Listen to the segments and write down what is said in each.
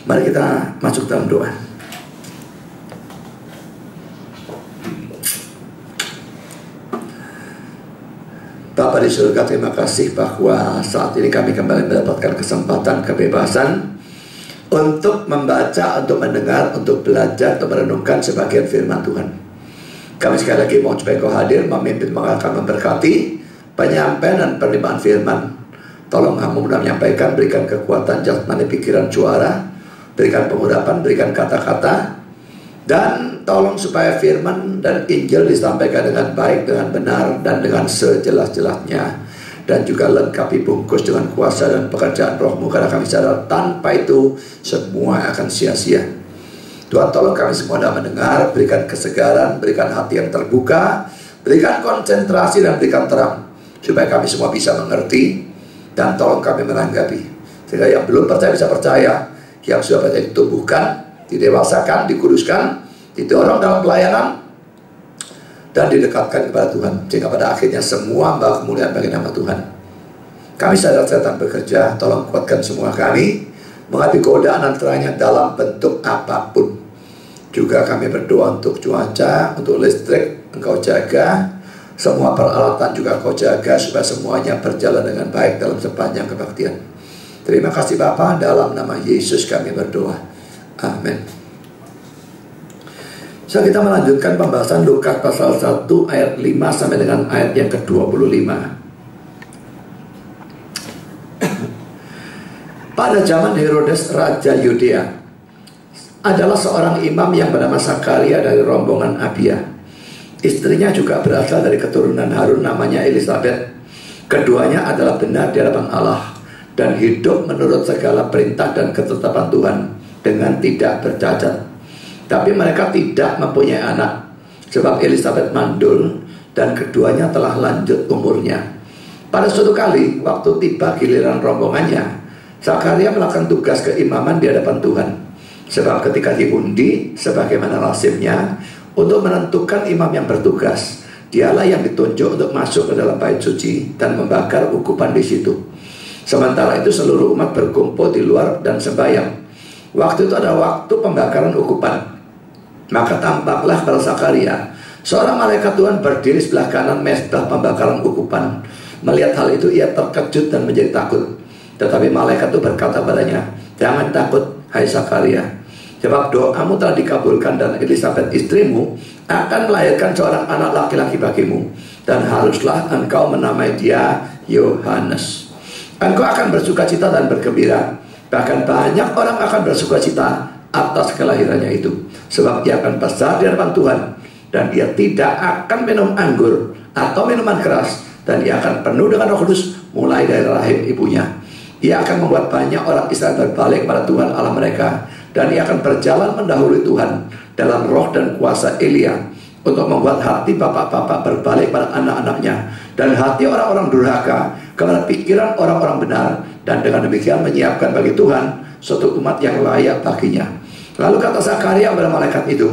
Mari kita masuk dalam doa. Bapa di surga, terima kasih bahwa saat ini kami kembali mendapatkan kesempatan kebebasan untuk membaca, untuk mendengar, untuk belajar, untuk merenungkan sebagian firman Tuhan. Kami sekali lagi mohon supaya Kau hadir, memimpin, akan memberkati penyampaian dan penerimaan firman. Tolong Hamba mudah menyampaikan, berikan kekuatan jasmani, pikiran, suara, berikan pengurapan, berikan kata-kata, dan tolong supaya firman dan Injil disampaikan dengan baik, dengan benar, dan dengan sejelas-jelasnya, dan juga lengkapi bungkus dengan kuasa dan pekerjaan Roh-Mu, karena kami sadar tanpa itu semua akan sia-sia. Tuhan, tolong kami semua dalam mendengar, berikan kesegaran, berikan hati yang terbuka, berikan konsentrasi dan berikan terang, supaya kami semua bisa mengerti, dan tolong kami menanggapi, sehingga yang belum percaya bisa percaya, yang sudah percaya ditumbuhkan, didewasakan, dikuduskan, didorong dalam pelayanan, dan didekatkan kepada Tuhan, sehingga pada akhirnya semua mbak kemuliaan bagi nama Tuhan. Kami sadar setan bekerja, tolong kuatkan semua kami menghadapi godaan antaranya dalam bentuk apapun. Juga kami berdoa untuk cuaca, untuk listrik, Engkau jaga, semua peralatan juga Kau jaga, supaya semuanya berjalan dengan baik dalam sepanjang kebaktian. Terima kasih Bapa, dalam nama Yesus kami berdoa. Amin. So, kita melanjutkan pembahasan Lukas pasal 1 ayat 5 sampai dengan ayat yang ke-25. Pada zaman Herodes Raja Yudea, adalah seorang imam yang bernama Zakaria dari rombongan Abia. Istrinya juga berasal dari keturunan Harun, namanya Elisabeth. Keduanya adalah benar di hadapan Allah dan hidup menurut segala perintah dan ketetapan Tuhan dengan tidak bercacat. Tapi mereka tidak mempunyai anak, sebab Elisabeth mandul dan keduanya telah lanjut umurnya. Pada suatu kali, waktu tiba giliran rombongannya, Zakaria melakukan tugas keimaman di hadapan Tuhan. Sebab ketika diundi, sebagaimana nasibnya, untuk menentukan imam yang bertugas, dialah yang ditunjuk untuk masuk ke dalam bait suci dan membakar ukupan di situ. Sementara itu seluruh umat berkumpul di luar dan sembahyang. Waktu itu ada waktu pembakaran ukupan. Maka tampaklah pada Zakaria seorang malaikat Tuhan berdiri sebelah kanan mezbah pembakaran ukupan. Melihat hal itu ia terkejut dan menjadi takut. Tetapi malaikat itu berkata padanya, "Jangan takut, hai Zakaria, sebab doamu telah dikabulkan dan Elisabeth istrimu akan melahirkan seorang anak laki-laki bagimu, dan haruslah engkau menamai dia Yohanes. Engkau akan bersukacita dan bergembira, bahkan banyak orang akan bersukacita atas kelahirannya itu, sebab ia akan besar di hadapan Tuhan, dan ia tidak akan minum anggur atau minuman keras, dan ia akan penuh dengan Roh Kudus mulai dari rahim ibunya. Ia akan membuat banyak orang Israel berbalik kepada Tuhan Allah mereka, dan ia akan berjalan mendahului Tuhan dalam roh dan kuasa Elia, untuk membuat hati bapak-bapak berbalik pada anak-anaknya, dan hati orang-orang durhaka kepada pikiran orang-orang benar, dan dengan demikian menyiapkan bagi Tuhan suatu umat yang layak baginya." Lalu kata Zakaria kepada malaikat itu,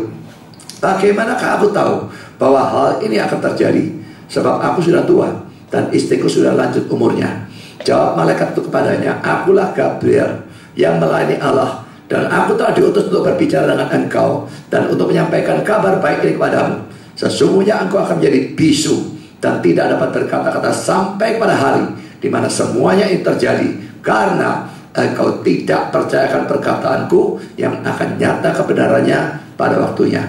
"Bagaimanakah aku tahu bahwa hal ini akan terjadi? Sebab aku sudah tua dan istriku sudah lanjut umurnya." Jawab malaikat itu kepadanya, "Akulah Gabriel yang melayani Allah, dan aku telah diutus untuk berbicara dengan engkau dan untuk menyampaikan kabar baik ini kepadamu. Sesungguhnya engkau akan menjadi bisu dan tidak dapat berkata-kata sampai pada hari di mana semuanya ini terjadi, karena engkau tidak percayakan perkataanku yang akan nyata kebenarannya pada waktunya."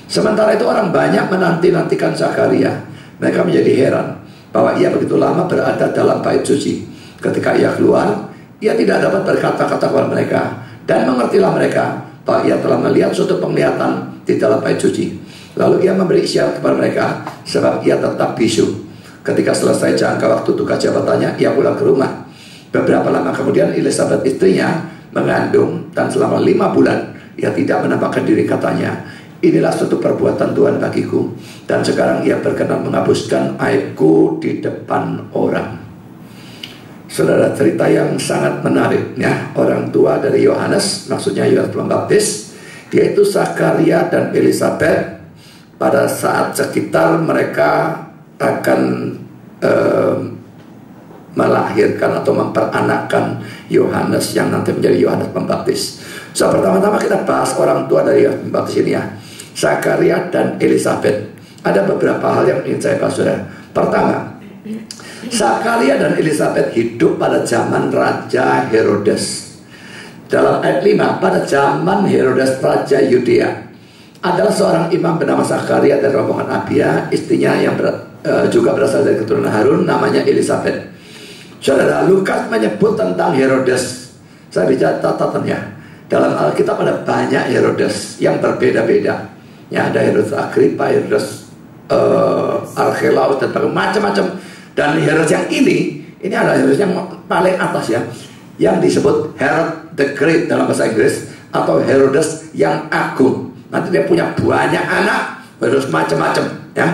Sementara itu orang banyak menanti-nantikan Zakaria. Mereka menjadi heran bahwa ia begitu lama berada dalam bait suci. Ketika ia keluar, ia tidak dapat berkata-kata kepada mereka, dan mengertilah mereka bahwa ia telah melihat suatu penglihatan di dalam bait suci. Lalu ia memberi isyarat kepada mereka, sebab ia tetap bisu. Ketika selesai jangka waktu tugas jabatannya, ia pulang ke rumah. Beberapa lama kemudian Elisabeth istrinya mengandung, dan selama 5 bulan ia tidak menampakkan diri, katanya, "Inilah suatu perbuatan Tuhan bagiku, dan sekarang ia berkenan menghapuskan aibku di depan orang." Saudara, cerita yang sangat menarik ya. Orang tua dari Yohanes, maksudnya Yohanes Pembaptis, yaitu Zakaria dan Elisabeth, pada saat sekitar mereka akan melahirkan atau memperanakkan Yohanes yang nanti menjadi Yohanes Pembaptis. So, pertama-tama kita bahas orang tua dari Yohanes Pembaptis ini ya, Zakaria dan Elisabet. Ada beberapa hal yang ingin saya bahas, saudara. Pertama, Zakaria dan Elisabet hidup pada zaman Raja Herodes. Dalam ayat 5, pada zaman Herodes Raja Yudea, adalah seorang imam bernama Zakaria dari rombongan Abia, istrinya yang juga berasal dari keturunan Harun, namanya Elisabet. Saudara, Lukas menyebut tentang Herodes. Saya bicara catatannya. Dalam Alkitab ada banyak Herodes yang berbeda-beda. Ya, ada Herodes Agrippa, Herodes Archelaus, dan macam-macam. Dan Herodes yang ini adalah Herodes yang paling atas ya, yang disebut Herod the Great dalam bahasa Inggris, atau Herodes yang agung. Nanti dia punya banyak anak, Herodes macam-macam ya.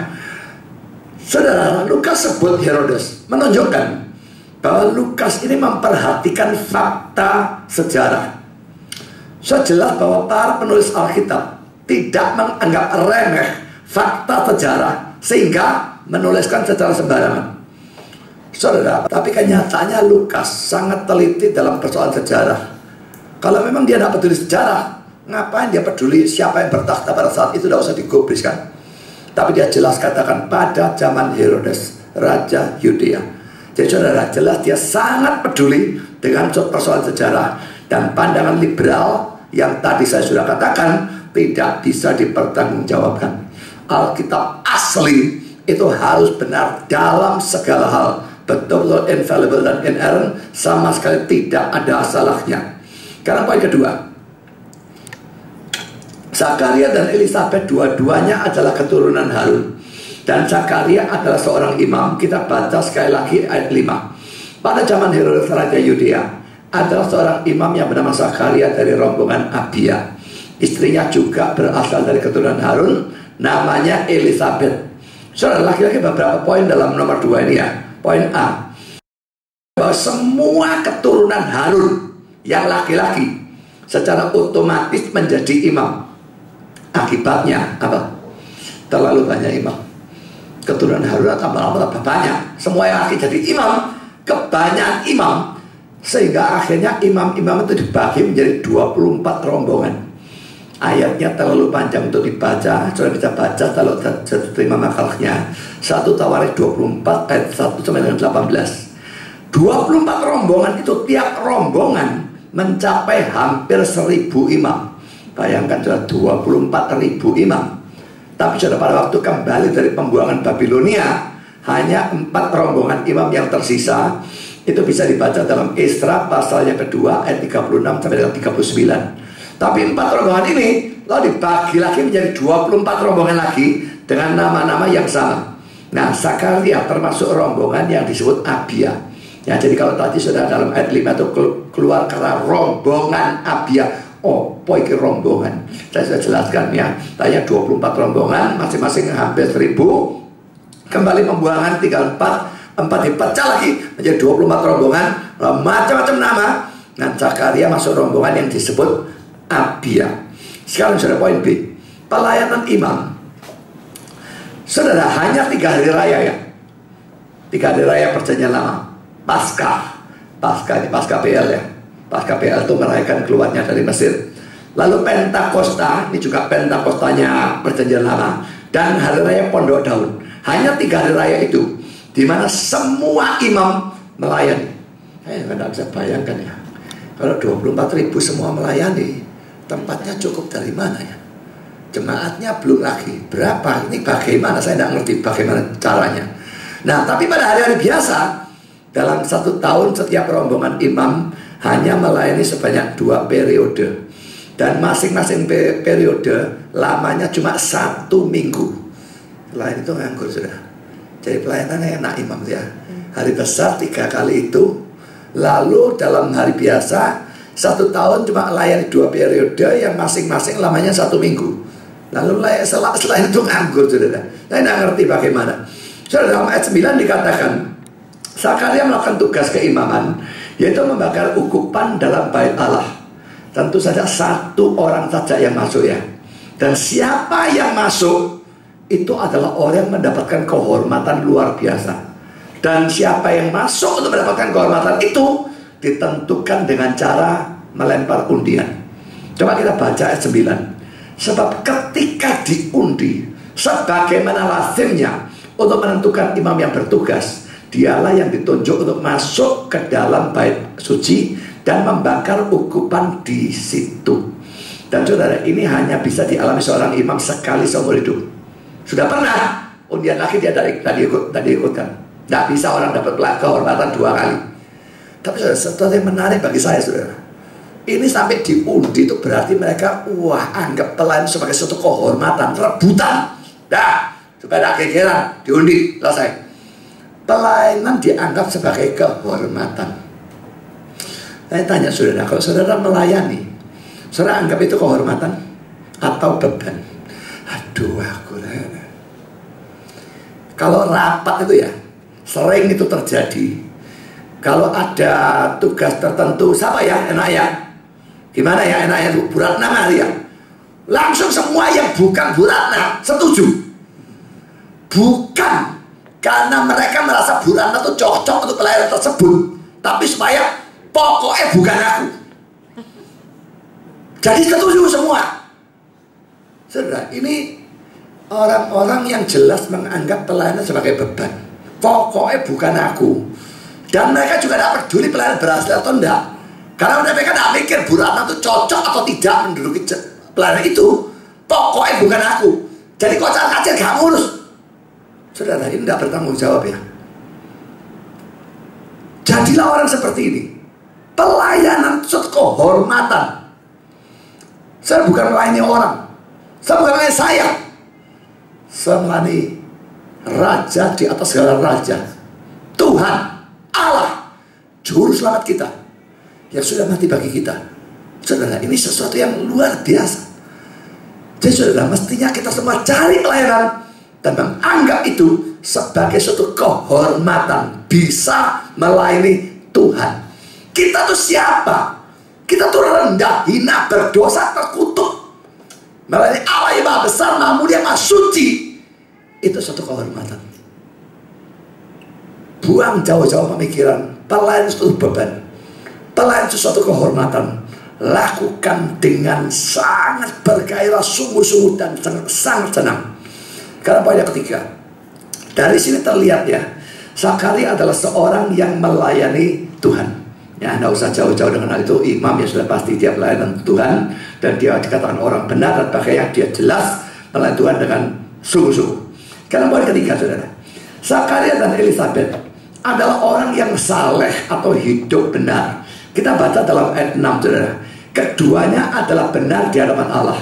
Saudara, Lukas sebut Herodes, menunjukkan bahwa Lukas ini memperhatikan fakta sejarah. So, jelas bahwa para penulis Alkitab tidak menganggap remeh fakta sejarah sehingga menuliskan secara sembarangan. Saudara, tapi kenyataannya Lukas sangat teliti dalam persoalan sejarah. Kalau memang dia tidak peduli sejarah, ngapain dia peduli siapa yang bertakhta pada saat itu? Tidak usah digubris kan. Tapi dia jelas katakan pada zaman Herodes, Raja Yudea. Jadi saudara, jelas dia sangat peduli dengan persoalan sejarah. Dan pandangan liberal yang tadi saya sudah katakan tidak bisa dipertanggungjawabkan. Alkitab asli itu harus benar dalam segala hal, betul-betul infallible dan inerrant, sama sekali tidak ada salahnya. Karena poin kedua, Zakaria dan Elisabet dua-duanya adalah keturunan Harun. Dan Zakaria adalah seorang imam. Kita baca sekali lagi ayat 5. Pada zaman Herodes Raja Yudea, adalah seorang imam yang bernama Zakaria dari rombongan Abia. Istrinya juga berasal dari keturunan Harun, namanya Elisabet. Saudara, laki-laki beberapa poin dalam nomor 2 ini ya. Poin A, bahwa semua keturunan Harun yang laki-laki secara otomatis menjadi imam. Akibatnya apa? Terlalu banyak imam. Keturunan Harun tambah banyak. Semua yang laki jadi imam, kebanyakan imam, sehingga akhirnya imam-imam itu dibagi menjadi 24 rombongan. Ayatnya terlalu panjang untuk dibaca. Saudara bisa baca kalau terima makalahnya. 1 Tawarik 24 ayat 1 sampai dengan 18. 24 rombongan itu, tiap rombongan mencapai hampir 1000 imam. Bayangkan sudah 24.000 imam. Tapi sudah pada waktu kembali dari pembuangan Babilonia, hanya 4 rombongan imam yang tersisa. Itu bisa dibaca dalam Esra pasal yang kedua ayat 36 sampai dengan 39. Tapi 4 rombongan ini lalu dibagi lagi menjadi 24 rombongan lagi dengan nama-nama yang sama. Nah, Zakaria termasuk rombongan yang disebut Abia. Ya, jadi kalau tadi sudah dalam ayat 5 itu keluar karena rombongan Abia. Oh, poiki rombongan. Saya sudah jelaskan ya. Tanya 24 rombongan, masing-masing hampir 1000. Kembali pembuangan tinggal 4 dipecah lagi menjadi 24 rombongan, macam-macam nama. Nah, Zakaria masuk rombongan yang disebut Abia. Sekarang sudah poin B, pelayanan imam. Saudara, hanya 3 hari raya ya. 3 hari raya perjanjian lama. Paskah ini Paskah PL ya. Paskah PL itu merayakan keluarnya dari Mesir. Lalu Pentakosta, ini juga Pentakostanya perjanjian lama. Dan hari raya Pondok Daun. Hanya 3 hari raya itu, di mana semua imam melayani. Tidak bisa bayangkan ya. Kalau 24.000 semua melayani, tempatnya cukup dari mana ya? Jemaatnya belum lagi. Berapa? Ini bagaimana? Saya tidak ngerti bagaimana caranya. Nah, tapi pada hari-hari biasa, dalam 1 tahun setiap rombongan imam hanya melayani sebanyak 2 periode. Dan masing-masing periode lamanya cuma 1 minggu. Lain itu nganggur sudah. Jadi pelayanannya enak imam ya. Hari besar 3 kali itu. Lalu dalam hari biasa 1 tahun cuma melayani 2 periode yang masing-masing lamanya 1 minggu. Lalu selain itu nganggur sudah. Saya tidak ngerti bagaimana. Sudah dalam ayat 9 dikatakan Zakaria melakukan tugas keimaman, yaitu membakar ukupan dalam bait Allah. Tentu saja 1 orang saja yang masuk ya. Dan siapa yang masuk itu adalah orang yang mendapatkan kehormatan luar biasa. Dan siapa yang masuk untuk mendapatkan kehormatan itu ditentukan dengan cara melempar undian. Coba kita baca ayat 9. Sebab ketika diundi, sebagaimana lazimnya untuk menentukan imam yang bertugas, dialah yang ditunjuk untuk masuk ke dalam bait suci dan membakar ukupan di situ. Dan saudara, ini hanya bisa dialami seorang imam sekali seumur hidup. Sudah pernah undian lagi dia tadi ikutkan. Tidak bisa orang dapat kehormatan 2 kali. Tapi saudara, sesuatu yang menarik bagi saya, saudara, ini sampai diundi itu berarti mereka anggap pelayan sebagai suatu kehormatan, rebutan. Dah, supaya tidak kegeran, diundi, selesai. Pelayanan dianggap sebagai kehormatan. Saya tanya saudara, kalau saudara melayani, saudara anggap itu kehormatan atau beban? Aduh, kalau rapat itu ya, sering itu terjadi. Kalau ada tugas tertentu, siapa ya enak ya? Gimana ya enaknya Bu Ratna kali ya? Langsung semua yang bukan Bu Ratna setuju. Bukan karena mereka merasa Bu Ratna itu cocok untuk pelayanan tersebut, tapi supaya pokoknya bukan aku. Jadi setuju semua. Saudara, ini orang-orang yang jelas menganggap pelayanan sebagai beban. Pokoknya bukan aku. Dan mereka juga tidak peduli pelayanan berhasil atau enggak. Karena mereka tidak mikir Bu Ratna itu cocok atau tidak menduduki pelayanan itu. Pokoknya bukan aku. Jadi kocar-kacir gak ngurus. Saudara, ini tidak bertanggung jawab ya. Jadilah orang seperti ini. Pelayanan itu suatu kehormatan. Saya bukan melayani orang. Saya bukan melayani saya. Saya melayani Raja di atas segala raja, Tuhan Allah, Juru Selamat kita, yang sudah mati bagi kita. Saudara, ini sesuatu yang luar biasa. Jadi saudara, mestinya kita semua cari pelayanan dan menganggap itu sebagai suatu kehormatan, bisa melayani Tuhan. Kita tuh siapa? Kita tuh rendah, hina, berdosa, terkutuk, melayani Allah yang Maha Besar, Maha Mulia, Maha Suci. Itu suatu kehormatan. Buang jauh-jauh pemikiran pelayan itu beban. Pelayan itu suatu kehormatan. Lakukan dengan sangat bergairah, sungguh-sungguh dan sangat senang. Karena poin yang ketiga, dari sini terlihat ya, Zakaria adalah seorang yang melayani Tuhan. Ya, tidak usah jauh-jauh dengan hal itu. Imam yang sudah pasti dia pelayanan Tuhan, dan dia dikatakan orang benar dan pakaian dia jelas melayani Tuhan dengan sungguh-sungguh. Karena poin ketiga, saudara, Zakaria dan Elisabet adalah orang yang saleh atau hidup benar. Kita baca dalam ayat 6, saudara. Keduanya adalah benar di hadapan Allah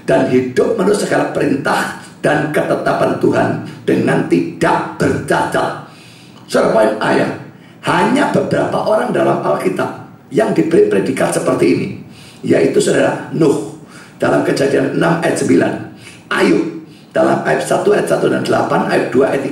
dan hidup menurut segala perintah dan ketetapan Tuhan dengan tidak bercacat. Saudara, poin ayat, hanya beberapa orang dalam Alkitab yang diberi predikat seperti ini, yaitu saudara Nuh dalam Kejadian 6 ayat 9, Ayub dalam ayat 1 ayat 1 dan 8, ayat 2 ayat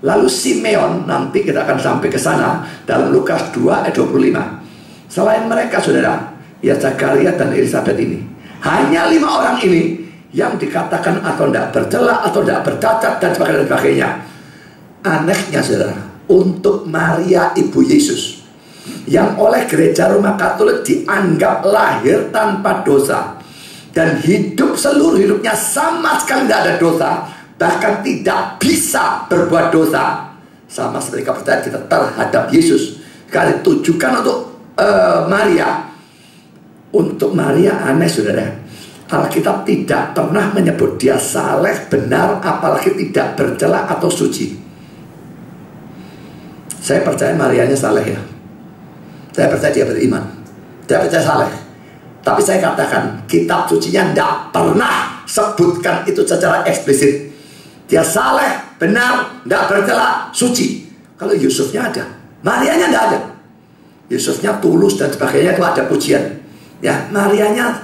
3, lalu Simeon, nanti kita akan sampai ke sana dalam Lukas 2 ayat 25. Selain mereka, saudara, ya Zakaria dan Elisabet ini, hanya 5 orang ini yang dikatakan atau tidak bercela atau tidak bercacat dan sebagainya. Anehnya, saudara, untuk Maria ibu Yesus, yang oleh gereja Roma Katolik dianggap lahir tanpa dosa dan hidup seluruh hidupnya sama sekali tidak ada dosa, bahkan tidak bisa berbuat dosa, sama seperti kepercayaan kita terhadap Yesus. Kali tujukan untuk Maria. Untuk Maria aneh, saudara, Alkitab tidak pernah menyebut dia saleh, benar, apalagi tidak bercela atau suci. Saya percaya Marianya saleh ya. Saya percaya dia beriman. Saya percaya saleh. Tapi saya katakan, kitab sucinya tidak pernah sebutkan itu secara eksplisit. Dia saleh, benar, tidak bercela, suci. Kalau Yusufnya ada, Marianya tidak ada. Yusufnya tulus dan sebagainya, itu ada pujian. Ya, Marianya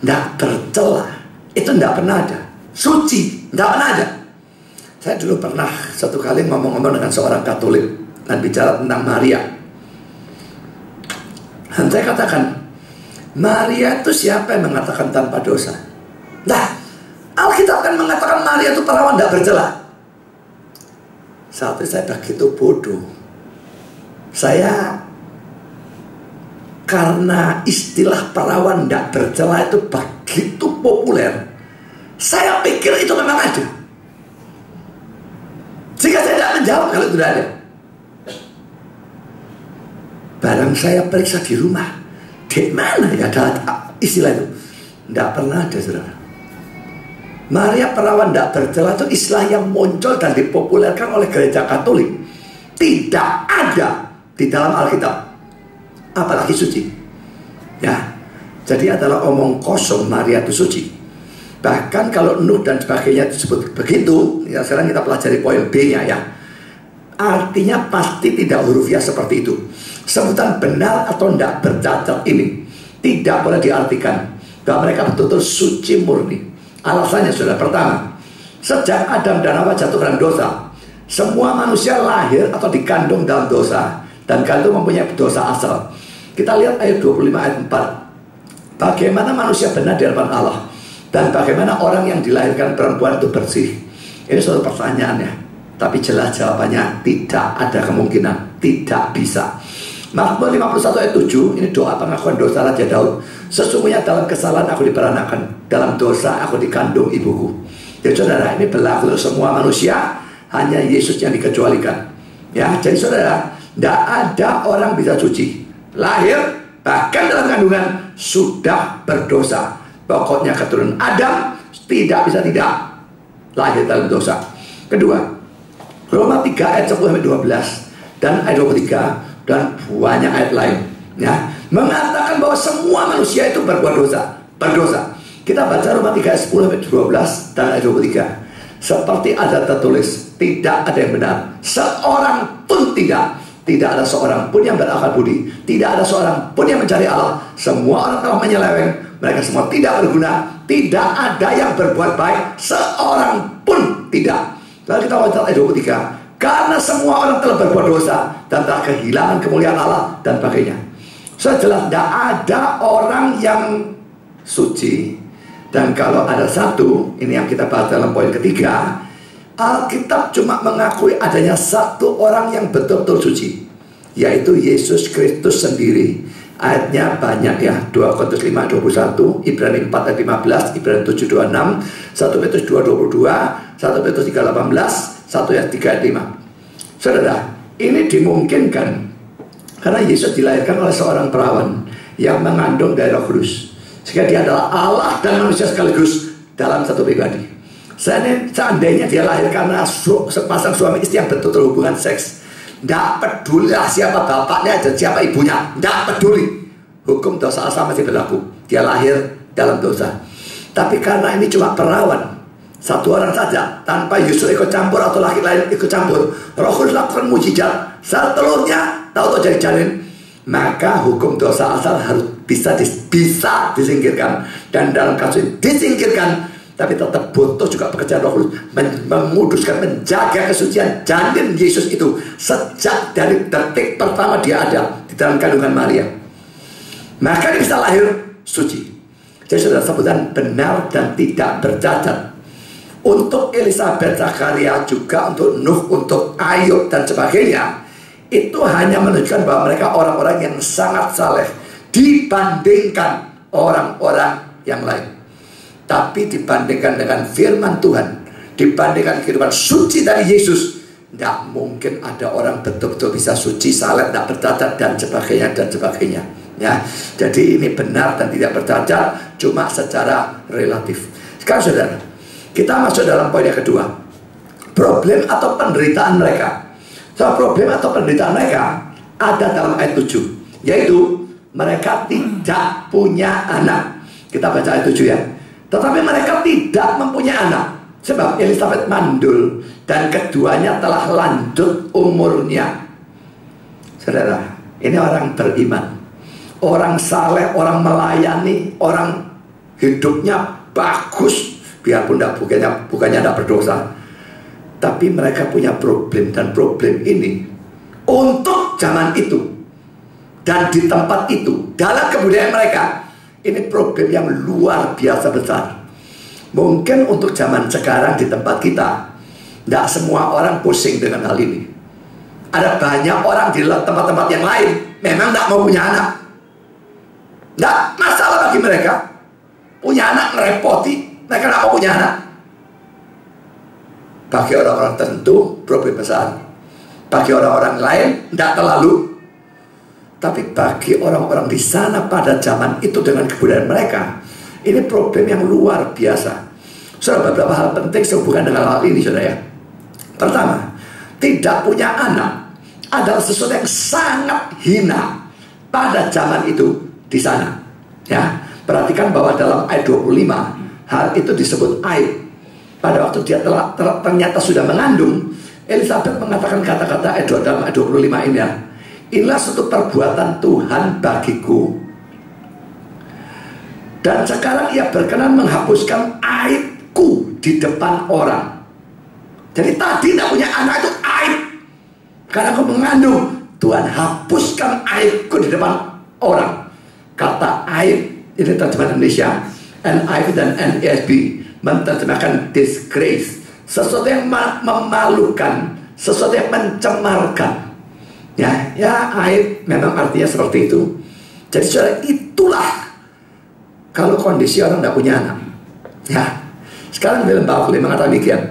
tidak bercela, itu tidak pernah ada. Suci, tidak pernah ada. Saya dulu pernah satu kali ngomong-ngomong dengan seorang Katolik dan bicara tentang Maria. Dan saya katakan, Maria itu siapa yang mengatakan tanpa dosa? Nah, Alkitab kan mengatakan Maria itu perawan tidak bercela. Saat itu saya begitu bodoh. Saya karena istilah perawan tidak bercela itu begitu populer, saya pikir itu memang ada. Jika saya tidak menjawab kalau itu tidak ada, barang saya periksa di rumah, di mana ya ada istilah itu? Tidak pernah ada, saudara. Maria perawan tidak bercela itu istilah yang muncul dan dipopulerkan oleh gereja Katolik. Tidak ada di dalam Alkitab, apalagi suci. Ya, jadi adalah omong kosong Maria itu suci. Bahkan kalau Nuh dan sebagainya disebut begitu, ya sekarang kita pelajari poin B-nya ya. Artinya pasti tidak hurufiah seperti itu. Sebutan benar atau tidak bercacat ini tidak boleh diartikan bahwa mereka betul-betul suci murni. Alasannya sudah pertama, sejak Adam dan Hawa jatuh dalam dosa, semua manusia lahir atau dikandung dalam dosa, dan kandung mempunyai dosa asal. Kita lihat ayat 25 ayat 4. Bagaimana manusia benar di hadapan Allah, dan bagaimana orang yang dilahirkan perempuan itu bersih. Ini suatu pertanyaan ya, tapi jelas jawabannya tidak ada kemungkinan, tidak bisa. Mazmur 51 ayat 7, ini doa pengakuan dosa Raja Daud. Sesungguhnya dalam kesalahan aku diperanakan, dalam dosa aku dikandung ibuku. Jadi saudara, ini berlaku untuk semua manusia, hanya Yesus yang dikecualikan. Ya, jadi saudara, tidak ada orang bisa suci. Lahir, bahkan dalam kandungan, sudah berdosa. Pokoknya keturunan Adam tidak bisa tidak lahir dalam dosa. Kedua, Roma 3 ayat 10-12 dan ayat 23 dan banyak ayat lain ya, mengatakan bahwa semua manusia itu berbuat berdosa. Kita baca Roma 3 ayat 10-12 dan ayat 23. Seperti ada tertulis, tidak ada yang benar, seorang pun tidak ada seorang pun yang berakal budi, tidak ada seorang pun yang mencari Allah. Semua orang telah menyeleweng, mereka semua tidak berguna, tidak ada yang berbuat baik, seorang pun tidak. Lalu kita baca ayat 23. Karena semua orang telah berbuat dosa dan telah kehilangan kemuliaan Allah dan sebagainya. Sejelas tidak ada orang yang suci. Dan kalau ada satu, ini yang kita bahas dalam poin ketiga, Alkitab cuma mengakui adanya satu orang yang betul-betul suci, yaitu Yesus Kristus sendiri. Ayatnya banyak ya, 2 Korintus 5:21, Ibrani 4 ayat 15, Ibrani 7:26, 1 Petrus 2:22, 1 Petrus 3:18, 1 ayat 3 ayat 5. Saudara, ini dimungkinkan karena Yesus dilahirkan oleh seorang perawan yang mengandung dari Roh Kudus, sehingga dia adalah Allah dan manusia sekaligus dalam satu pribadi. Seandainya dia lahir karena sepasang suami istri yang betul-betul hubungan seks, tidak peduli siapa bapaknya dan siapa ibunya, tidak peduli, hukum dosa asal masih berlaku. Dia lahir dalam dosa. Tapi karena ini cuma perawan, satu orang saja, tanpa Yusuf ikut campur atau laki lain ikut campur, Roh Kudus lakukan mujizat, saat telurnya tahu jadi janin, maka hukum dosa asal harus bisa disingkirkan. Dan dalam kasus ini disingkirkan, tapi tetap butuh juga pekerjaan Roh Kudus menguduskan, menjaga kesucian janin Yesus itu sejak dari detik pertama dia ada di dalam kandungan Maria. Maka dia bisa lahir suci. Jadi sudah sebutan benar dan tidak bercacat. Untuk Elisabeth, Zakaria, juga untuk Nuh, untuk Ayub dan sebagainya, itu hanya menunjukkan bahwa mereka orang-orang yang sangat saleh dibandingkan orang-orang yang lain. Tapi dibandingkan dengan firman Tuhan, dibandingkan kehidupan suci dari Yesus, tidak mungkin ada orang betul-betul bisa suci, saleh, tidak bercacat dan sebagainya ya. Jadi ini benar dan tidak bercacat, cuma secara relatif. Sekarang saudara, kita masuk dalam poin yang kedua, problem atau penderitaan mereka. Problem atau penderitaan mereka ada dalam ayat 7, yaitu mereka tidak punya anak. Kita baca ayat 7 ya. Tetapi mereka tidak mempunyai anak, sebab Elisabeth mandul dan keduanya telah lanjut umurnya. Saudara, ini orang beriman, orang saleh, orang melayani, orang hidupnya bagus, biarpun bukannya tidak berdosa, tapi mereka punya problem. Dan problem ini untuk zaman itu dan di tempat itu, dalam kebudayaan mereka, ini problem yang luar biasa besar. Mungkin untuk zaman sekarang di tempat kita, Tidak semua orang pusing dengan hal ini. Ada banyak orang di tempat-tempat yang lain memang tidak mau punya anak. Tidak masalah bagi mereka. Punya anak merepoti, mereka tidak mau punya anak. Bagi orang-orang tertentu problem besar. Bagi orang-orang lain tidak terlalu. Tapi bagi orang-orang di sana pada zaman itu dengan kebudayaan mereka, ini problem yang luar biasa. Saudara, beberapa hal penting sehubungan dengan hal ini, saudara ya. Pertama, tidak punya anak adalah sesuatu yang sangat hina pada zaman itu di sana. Ya, perhatikan bahwa dalam ayat 25 hal itu disebut aib. Pada waktu dia ternyata sudah mengandung, Elisabeth mengatakan kata-kata dalam ayat 25 ini ya. Inilah suatu perbuatan Tuhan bagiku. Dan sekarang ia berkenan menghapuskan aibku di depan orang. Jadi tadi tidak punya anak itu aib. Karena aku mengandung, Tuhan hapuskan aibku di depan orang. Kata aib, ini terjemahan Indonesia, NIV dan NASB menerjemahkan disgrace. Sesuatu yang memalukan, sesuatu yang mencemarkan. Ya, aib memang artinya seperti itu. Jadi saudara, itulah kalau kondisi orang tidak punya anak. Ya, sekarang dalam Bawli mengatakan demikian.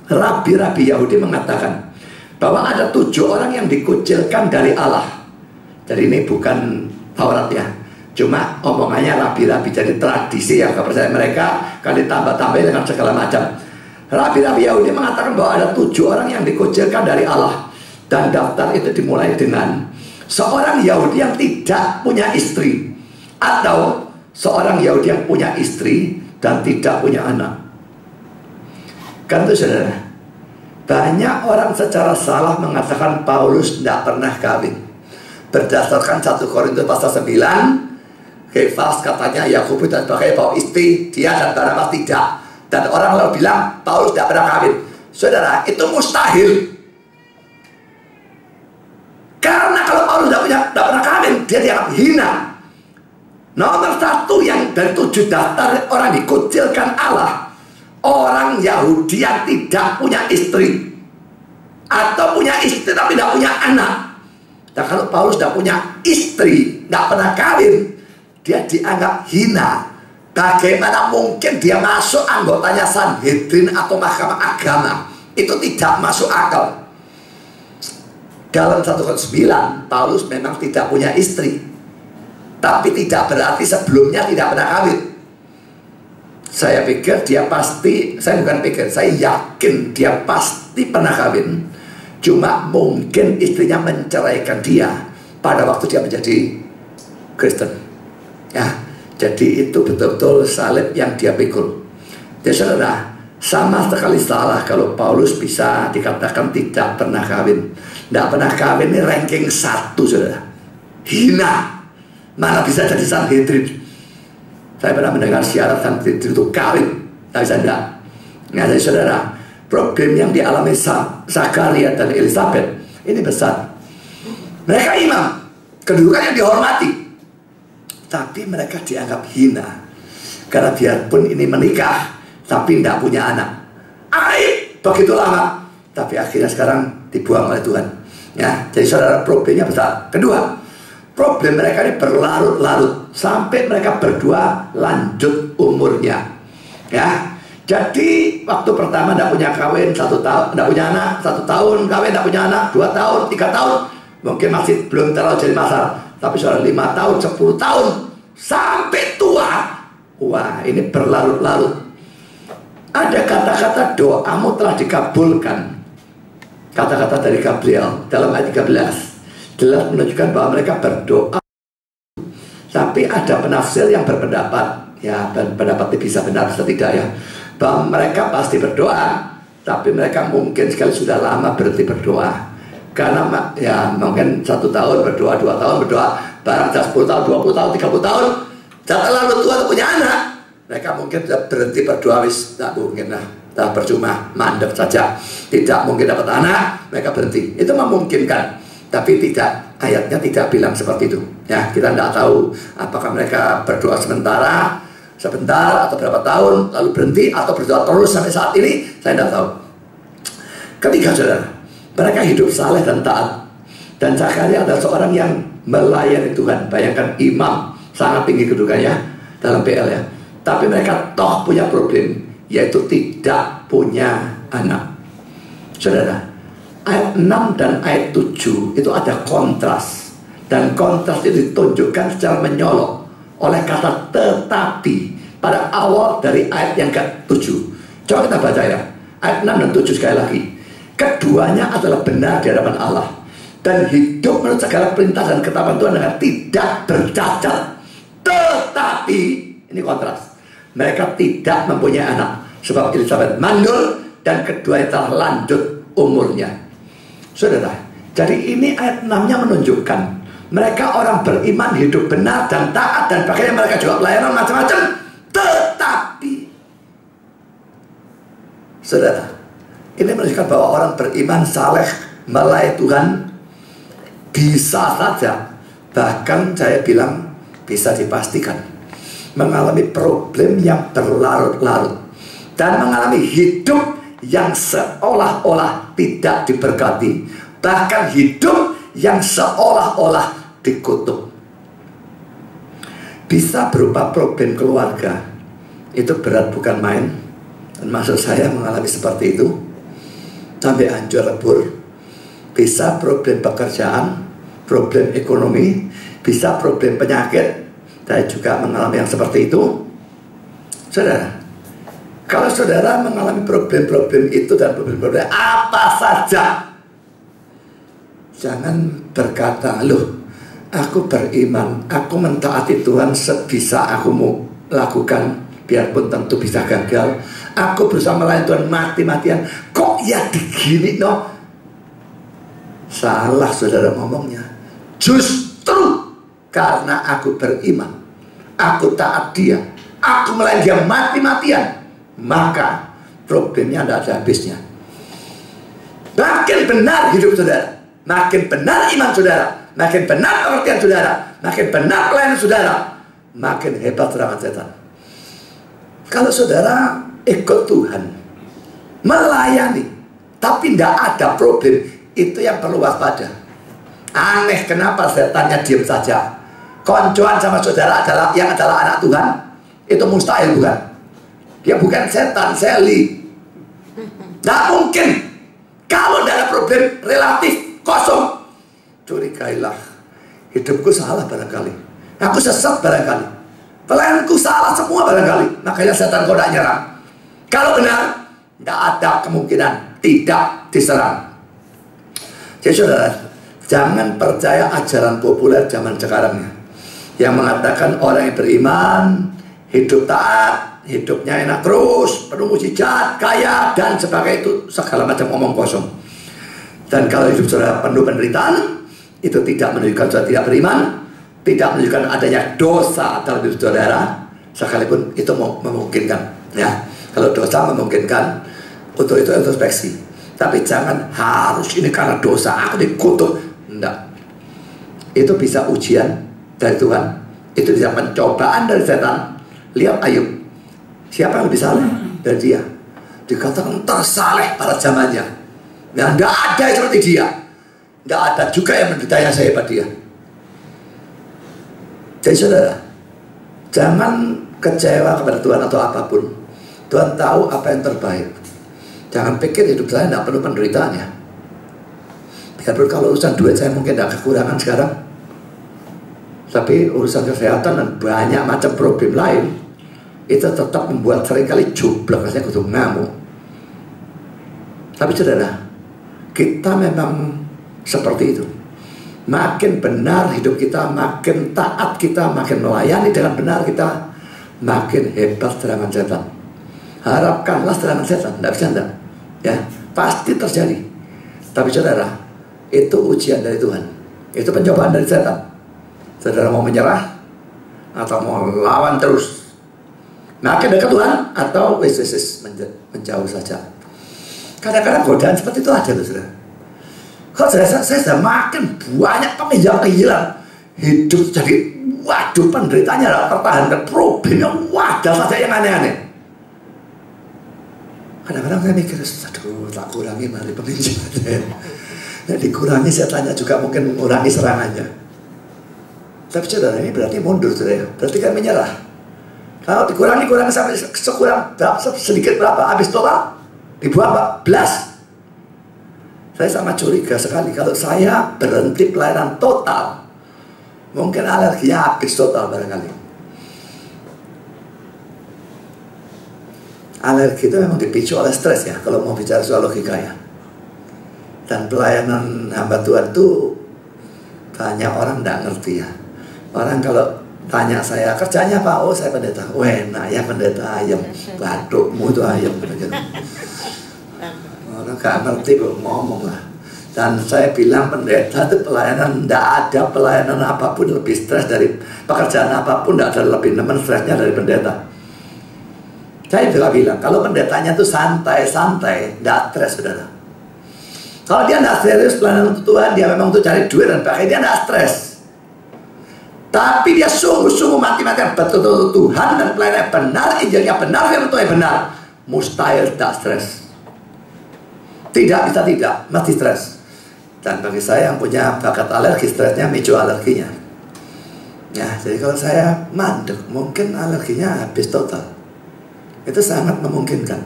Rabi-rabi Yahudi mengatakan bahwa ada 7 orang yang dikucilkan dari Allah. Jadi ini bukan Taurat ya, cuma omongannya rabi-rabi, jadi tradisi yang kepercayaan mereka kan ditambah-tambahin dengan segala macam. Rabi-rabi Yahudi mengatakan bahwa ada 7 orang yang dikucilkan dari Allah. Dan daftar itu dimulai dengan seorang Yahudi yang tidak punya istri, atau seorang Yahudi yang punya istri dan tidak punya anak. Kan itu saudara, banyak orang secara salah mengatakan Paulus tidak pernah kawin. Berdasarkan 1 Korintus pasal 9, Kefas katanya Yakobus dan sebagainya bawa istri, dia dan Barnabas tidak. Dan orang lalu bilang Paulus tidak pernah kawin. Saudara, itu mustahil. Karena kalau Paulus tidak pernah kawin, dia dianggap hina. Nomor 1 yang dari 7 daftar orang dikucilkan Allah, orang Yahudi yang tidak punya istri, atau punya istri tapi tidak punya anak. Dan kalau Paulus tidak punya istri, tidak pernah kawin, dia dianggap hina. Bagaimana mungkin dia masuk anggotanya Sanhedrin atau mahkamah agama? Itu tidak masuk akal. Dalam 1 Korintus 9, Paulus memang tidak punya istri, tapi tidak berarti sebelumnya tidak pernah kawin. Saya pikir dia pasti, saya bukan pikir, saya yakin dia pasti pernah kawin. Cuma mungkin istrinya menceraikan dia pada waktu dia menjadi Kristen. Ya, jadi itu betul-betul salib yang dia pikul. Jadi saudara, sama sekali salah kalau Paulus bisa dikatakan tidak pernah kawin. Tidak pernah kawin ini ranking 1 saudara. Hina. Mana bisa jadi Sanhedrin. Saya pernah mendengar syarat Sanhedrin itu kawin, tapi saya tidak. Nah, jadi saudara, problem yang dialami Zakaria dan Elisabeth ini besar. Mereka imam, kedudukannya dihormati, tapi mereka dianggap hina. Karena biarpun ini menikah, tapi tidak punya anak. Aib begitu lama, tapi akhirnya sekarang dibuang oleh Tuhan. Ya, jadi saudara, problemnya besar. Kedua, problem mereka ini berlarut-larut sampai mereka berdua lanjut umurnya. Ya, jadi waktu pertama tidak punya kawin 1 tahun, tidak punya anak 1 tahun, kawin tidak punya anak 2 tahun, 3 tahun, mungkin masih belum terlalu jadi masalah. Tapi saudara 5 tahun, 10 tahun sampai tua, wah ini berlarut-larut. Ada kata-kata doamu telah dikabulkan. Kata-kata dari Gabriel dalam ayat 13 jelas menunjukkan bahwa mereka berdoa. Tapi ada penafsir yang berpendapat, ya pendapat bisa benar bisa tidak ya, bahwa mereka pasti berdoa, tapi mereka mungkin sekali sudah lama berhenti berdoa. Karena ya mungkin 1 tahun berdoa, 2 tahun berdoa, barang 10 tahun, 20 tahun, 30 tahun sudah terlalu tua untuk punya anak, mereka mungkin sudah berhenti berdoa. Wis tak mungkin lah, tak percuma, mandek saja, tidak mungkin dapat anak, mereka berhenti. Itu memungkinkan, tapi tidak, ayatnya tidak bilang seperti itu. Ya, kita tidak tahu apakah mereka berdoa sebentar atau berapa tahun lalu berhenti, atau berdoa terus sampai saat ini, saya tidak tahu. Ketiga, saudara, mereka hidup saleh dan taat. Dan Zakaria adalah seorang yang melayani Tuhan. Bayangkan imam, sangat tinggi kedudukannya dalam PL ya. Tapi mereka toh punya problem, yaitu tidak punya anak. Saudara, ayat 6 dan ayat 7 itu ada kontras. Dan kontras itu ditunjukkan secara menyolok oleh kata tetapi pada awal dari ayat yang ke-7. Coba kita baca ya, ayat 6 dan 7 sekali lagi. Keduanya adalah benar di hadapan Allah, dan hidup menurut segala perintah dan ketetapan Tuhan dengan tidak bercacat. Tetapi, ini kontras, mereka tidak mempunyai anak, sebab Elisabet mandul dan keduanya telah lanjut umurnya. Saudara, jadi ini ayat 6-nya menunjukkan mereka orang beriman, hidup benar dan taat, dan bahkan mereka juga pelayanan macam-macam. Tetapi, saudara, ini menunjukkan bahwa orang beriman, saleh, melayani Tuhan bisa saja, bahkan saya bilang bisa dipastikan, mengalami problem yang berlarut-larut dan mengalami hidup yang seolah-olah tidak diberkati, bahkan hidup yang seolah-olah dikutuk. Bisa berupa problem keluarga, itu berat bukan main. Dan maksud saya mengalami seperti itu sampai hancur lebur. Bisa problem pekerjaan, problem ekonomi, bisa problem penyakit. Saya juga mengalami yang seperti itu. Saudara, kalau saudara mengalami problem-problem itu dan problem-problem apa saja, jangan berkata, loh, aku beriman, aku mentaati Tuhan sebisa aku mau lakukan, biarpun tentu bisa gagal. Aku berusaha melayani Tuhan mati-matian, kok ya digini no? Salah saudara ngomongnya. Justru karena aku beriman, aku taat Dia, aku melayani Dia mati-matian, maka problemnya tidak ada habisnya. Makin benar hidup saudara, makin benar iman saudara, makin benar pengertian saudara, makin benar pelayanan saudara, makin hebat serangan setan. Kalau saudara ikut Tuhan, melayani, tapi tidak ada problem, itu yang perlu waspada. Aneh kenapa setannya diam saja. Koncoan sama saudara adalah yang adalah anak Tuhan, itu mustahil bukan? Dia bukan setan, Sally. Tidak mungkin. Kalau tidak ada problem relatif kosong, curigailah, hidupku salah barangkali, aku sesat barangkali, pelayananku salah semua barangkali, makanya setan kau tidak nyerang. Kalau benar, tidak ada kemungkinan tidak diserang. Jadi saudara, jangan percaya ajaran populer zaman sekarang yang mengatakan orang yang beriman, hidup taat, hidupnya enak terus, penuh mujizat, kaya, dan sebagainya, itu segala macam omong kosong. Dan kalau hidup saudara penuh penderitaan, itu tidak menunjukkan saudara tidak beriman, tidak menunjukkan adanya dosa dalam hidup saudara, sekalipun itu memungkinkan. Ya, kalau dosa memungkinkan, untuk itu introspeksi. Tapi jangan harus ini karena dosa aku dikutuk. Enggak. Itu bisa ujian dari Tuhan, itu bisa pencobaan dari setan. Lihat Ayub, siapa yang lebih saleh dari dia? Dikatakan tersaleh pada zamannya. Nah, tidak ada yang seperti dia. Tidak ada juga yang menderitanya sehebat dia. Jadi saudara, jangan kecewa kepada Tuhan atau apapun. Tuhan tahu apa yang terbaik. Jangan pikir hidup saya tidak perlu penderitaan ya. Biarpun kalau urusan duit saya mungkin tidak kekurangan sekarang, tapi urusan kesehatan dan banyak macam problem lain, itu tetap membuat seringkali jublek, rasanya kudu ngamuk. Tapi saudara, kita memang seperti itu. Makin benar hidup kita, makin taat kita, makin melayani dengan benar kita, makin hebat serangan setan. Harapkanlah serangan setan, tidak bisa enggak? Ya, pasti terjadi. Tapi saudara, itu ujian dari Tuhan, itu pencobaan dari setan. Saudara mau menyerah atau mau lawan terus, makin dekat Tuhan atau wis menjauh saja. Kadang-kadang godaan seperti itu aja loh saudara. Kalau saya sudah makin banyak penginjil-penginjilan, hidup jadi waduh penderitanya tertahankan, problemnya wadah saja yang aneh-aneh. Kadang-kadang saya mikir, aduh tak kurangi mari peminjamannya. Nah, dikurangi setannya juga mungkin mengurangi serangannya. Tapi saudara, ini berarti mundur saudara. Berarti kan menyerah. Kalau dikurangi sampai sekurang sedikit berapa? Habis total dibuang Pak, belas. Saya sama curiga sekali kalau saya berhenti pelayanan total, mungkin alerginya habis total barangkali. Alergi itu memang dipicu oleh stres ya, kalau mau bicara soal logika ya. Dan pelayanan hamba Tuhan itu banyak orang tidak ngerti ya. Orang kalau tanya saya, kerjanya apa? Oh saya pendeta. Enak ya pendeta ayam. Batukmu itu ayam. Orang gak ngerti kok ngomong lah. Dan saya bilang pendeta itu pelayanan, tidak ada pelayanan apapun lebih stres dari pekerjaan apapun, tidak ada lebih nemen stresnya dari pendeta. Saya juga bilang, kalau pendetanya itu santai-santai, tidak stres saudara. Kalau dia tidak serius pelayanan untuk Tuhan, dia memang untuk cari duit dan pakai, dia tidak stres. Tapi dia sungguh-sungguh mati-matian betul-betul Tuhan dan pelayanannya benar, Injilnya benar, firman Tuhan benar, mustahil tidak stres. Tidak bisa tidak, mesti stres. Dan bagi saya yang punya bakat alergi, stresnya micu alerginya. Ya, jadi kalau saya mandek, mungkin alerginya habis total. Itu sangat memungkinkan.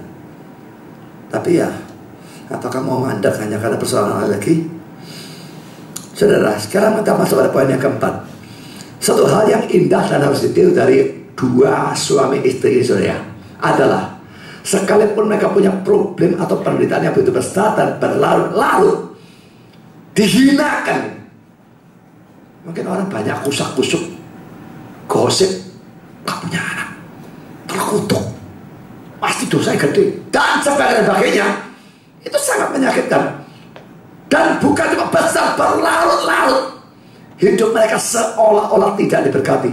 Tapi ya, apakah mau mandek hanya karena persoalan alergi? Saudara, sekarang kita masuk pada poin yang keempat. Satu hal yang indah dan harus ditiru dari dua suami istri saudara adalah sekalipun mereka punya problem atau penderitaan yang begitu besar dan berlarut-larut, dihinakan. Mungkin orang banyak kusak-kusuk, gosip, gak punya anak, terkutuk, pasti dosanya gede, dan sebagainya. Itu sangat menyakitkan. Dan bukan cuma besar, berlarut-larut. Hidup mereka seolah-olah tidak diberkati.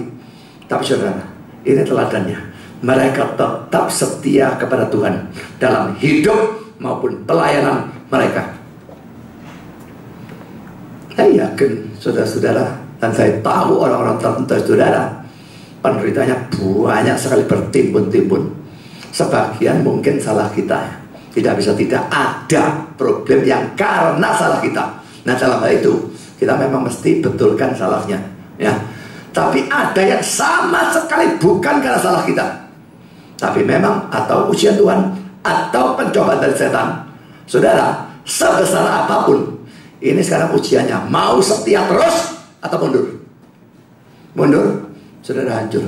Tapi saudara, ini teladannya. Mereka tetap setia kepada Tuhan dalam hidup maupun pelayanan mereka. Saya yakin saudara-saudara, dan saya tahu orang-orang tertentu saudara, penderitanya banyak sekali bertimbun-timbun. Sebagian mungkin salah kita. Tidak bisa tidak ada problem yang karena salah kita. Nah dalam hal itu kita memang mesti betulkan salahnya ya. Tapi ada yang sama sekali bukan karena salah kita, tapi memang atau ujian Tuhan atau pencobaan dari setan. Saudara, sebesar apapun ini sekarang ujiannya, mau setia terus atau mundur? Mundur, saudara hancur.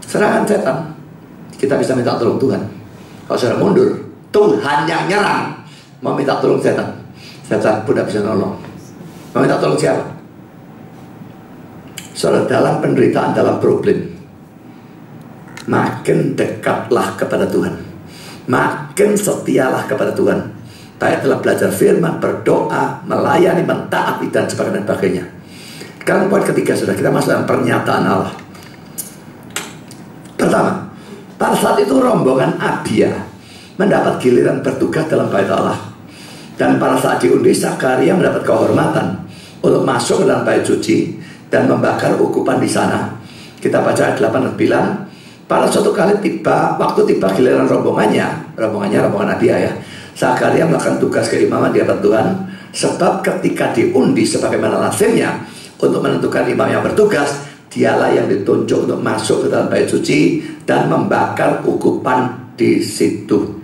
Serangan setan, kita bisa minta tolong Tuhan. Kalau saudara mundur, Tuhan yang nyerang. Mau minta tolong setan, setan pun tidak bisa nolong. Mau minta tolong siapa? Saudara, dalam penderitaan, dalam problem, makin dekatlah kepada Tuhan, makin setialah kepada Tuhan. Baik telah belajar firman, berdoa, melayani, mentaati dan sebagainya. Sekarang poin ketiga, sudah kita masuk dalam pernyataan Allah. Pertama, pada saat itu rombongan Abia mendapat giliran bertugas dalam bait Allah. Dan pada saat diundi, Zakaria mendapat kehormatan untuk masuk ke dalam bait suci dan membakar ukupan di sana. Kita baca ayat 8 dan 9. Pada suatu kali waktu tiba giliran rombongan Abia ya, Zakaria melakukan tugas keimaman di hadapan Tuhan. Sebab ketika diundi sebagaimana lazimnya untuk menentukan imam yang bertugas, dialah yang ditunjuk untuk masuk ke dalam bait suci dan membakar ukupan di situ.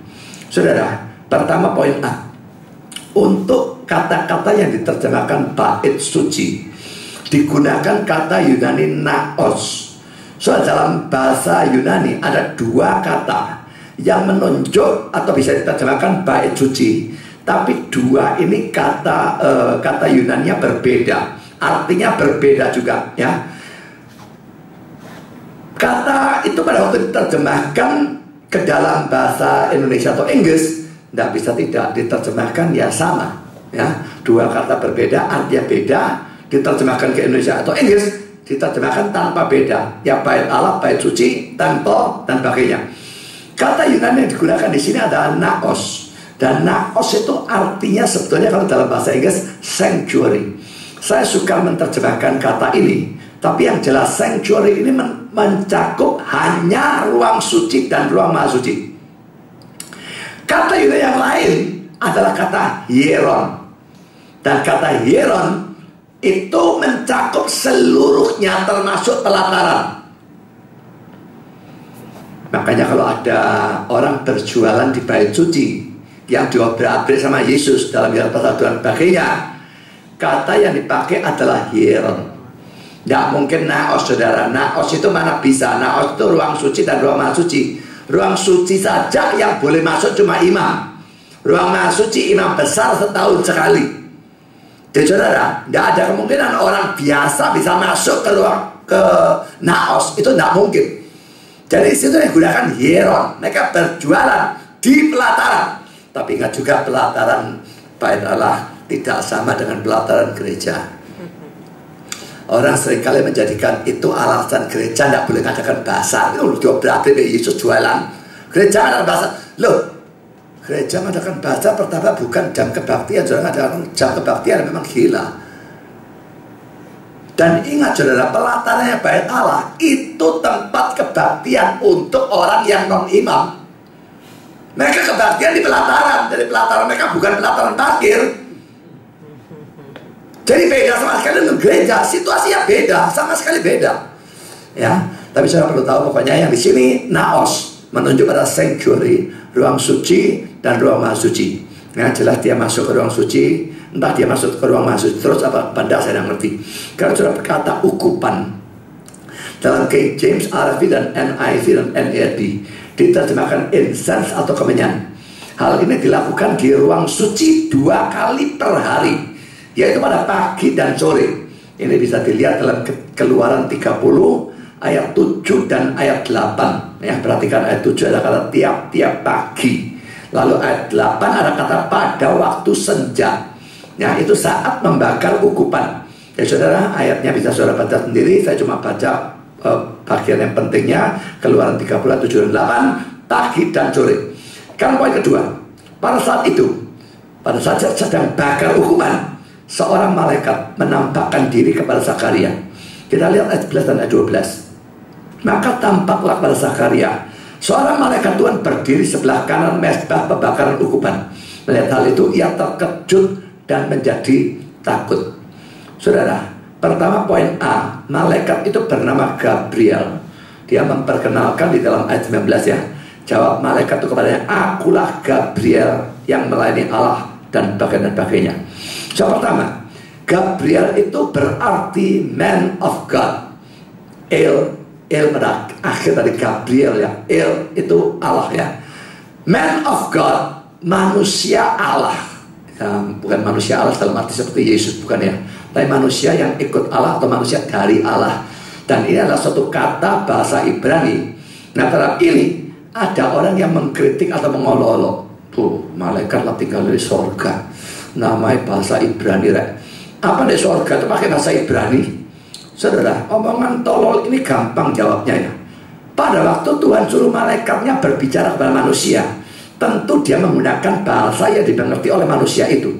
Saudara, pertama poin A. Untuk kata-kata yang diterjemahkan bait suci digunakan kata Yunani naos. Soal dalam bahasa Yunani ada dua kata yang menunjuk atau bisa diterjemahkan bait suci. Tapi dua ini kata Yunaninya berbeda, artinya berbeda juga ya. Kata itu pada waktu diterjemahkan ke dalam bahasa Indonesia atau Inggris, tidak bisa tidak diterjemahkan ya sama ya. Dua kata berbeda, artinya beda, diterjemahkan ke Indonesia atau Inggris, diterjemahkan tanpa beda ya, bait Allah, bait suci, temple dan sebagainya. Kata Yunani yang digunakan di sini adalah naos. Dan naos itu artinya sebetulnya kalau dalam bahasa Inggris sanctuary. Saya suka menerjemahkan kata ini, tapi yang jelas sanctuary ini mencakup hanya ruang suci dan ruang maha suci Kata Yunani yang lain adalah kata hieron. Dan kata hieron itu mencakup seluruhnya termasuk pelataran. Makanya kalau ada orang berjualan di bait suci yang diobrak-abrik sama Yesus dalam hal persatuan baginya, kata yang dipakai adalah hieron. Tidak mungkin naos, saudara. Naos itu mana bisa? Naos itu ruang suci dan ruang maha suci. Ruang suci saja yang boleh masuk cuma imam. Ruang maha suci imam besar setahun sekali. Jadi saudara, tidak ada kemungkinan orang biasa bisa masuk ke ruang ke naos. Itu tidak mungkin. Jadi situ digunakan hieron. Mereka berjualan di pelataran. Tapi ingat juga pelataran bait Allah tidak sama dengan pelataran gereja. Orang seringkali menjadikan itu alasan gereja tidak boleh mengadakan bazar. Itu berarti Yesus jualan. Gereja mengadakan bazar. Loh, gereja mengadakan bazar pertama bukan jam kebaktian. Saudara mengadakan jam kebaktian memang gila. Dan ingat saudara, pelatarannya bait Allah itu tempat kebaktian untuk orang yang non-imam. Mereka kebaktian di pelataran. Jadi pelataran mereka bukan pelataran parkir. Jadi beda sama sekali dengan gereja. Situasinya beda, sama sekali beda. Ya, tapi saya perlu tahu pokoknya yang di sini naos menunjuk pada sanctuary, ruang suci dan ruang maha suci. Ya, jelas dia masuk ke ruang suci, entah dia masuk ke ruang maha suci terus apa benda saya tidak ngerti. Karena sudah berkata ukupan dalam King James, RV dan NIV dan NASB diterjemahkan incense atau kemenyan. Hal ini dilakukan di ruang suci 2 kali per hari, yaitu pada pagi dan sore. Ini bisa dilihat dalam Keluaran 30 ayat 7 dan ayat 8. Ya, perhatikan ayat 7 ada kata tiap-tiap pagi. Lalu ayat 8 ada kata pada waktu senja. Ya, itu saat membakar ukupan. Ya saudara, ayatnya bisa saudara baca sendiri. Saya cuma baca bagian yang pentingnya. Keluaran 30 ayat 7 dan 8, pagi dan sore. Kan poin kedua, pada saat itu, pada saat sedang bakar ukupan, seorang malaikat menampakkan diri kepada Zakaria. Kita lihat ayat 11 dan ayat 12. Maka tampaklah pada Zakaria seorang malaikat Tuhan berdiri sebelah kanan mezbah pembakaran ukupan. Melihat hal itu ia terkejut dan menjadi takut. Saudara, pertama poin A, malaikat itu bernama Gabriel. Dia memperkenalkan di dalam ayat 19 ya. Jawab malaikat itu kepadanya, akulah Gabriel yang melayani Allah dan sebagainya. Yang pertama, Gabriel itu berarti man of God. El pada akhir dari Gabriel ya. El itu Allah ya. Man of God, manusia Allah. Ya, bukan manusia Allah dalam arti seperti Yesus, bukan ya. Tapi manusia yang ikut Allah atau manusia dari Allah. Dan ini adalah suatu kata bahasa Ibrani. Nah, terhadap ini ada orang yang mengkritik atau mengolok-olok. Tuh, malaikat lah tinggal di sorga. Namanya bahasa Ibrani rek. Apa di sorga itu pakai bahasa Ibrani? Saudara, omongan tolol ini gampang jawabnya ya. Pada waktu Tuhan suruh malaikatnya berbicara kepada manusia, tentu dia menggunakan bahasa yang dimengerti oleh manusia itu.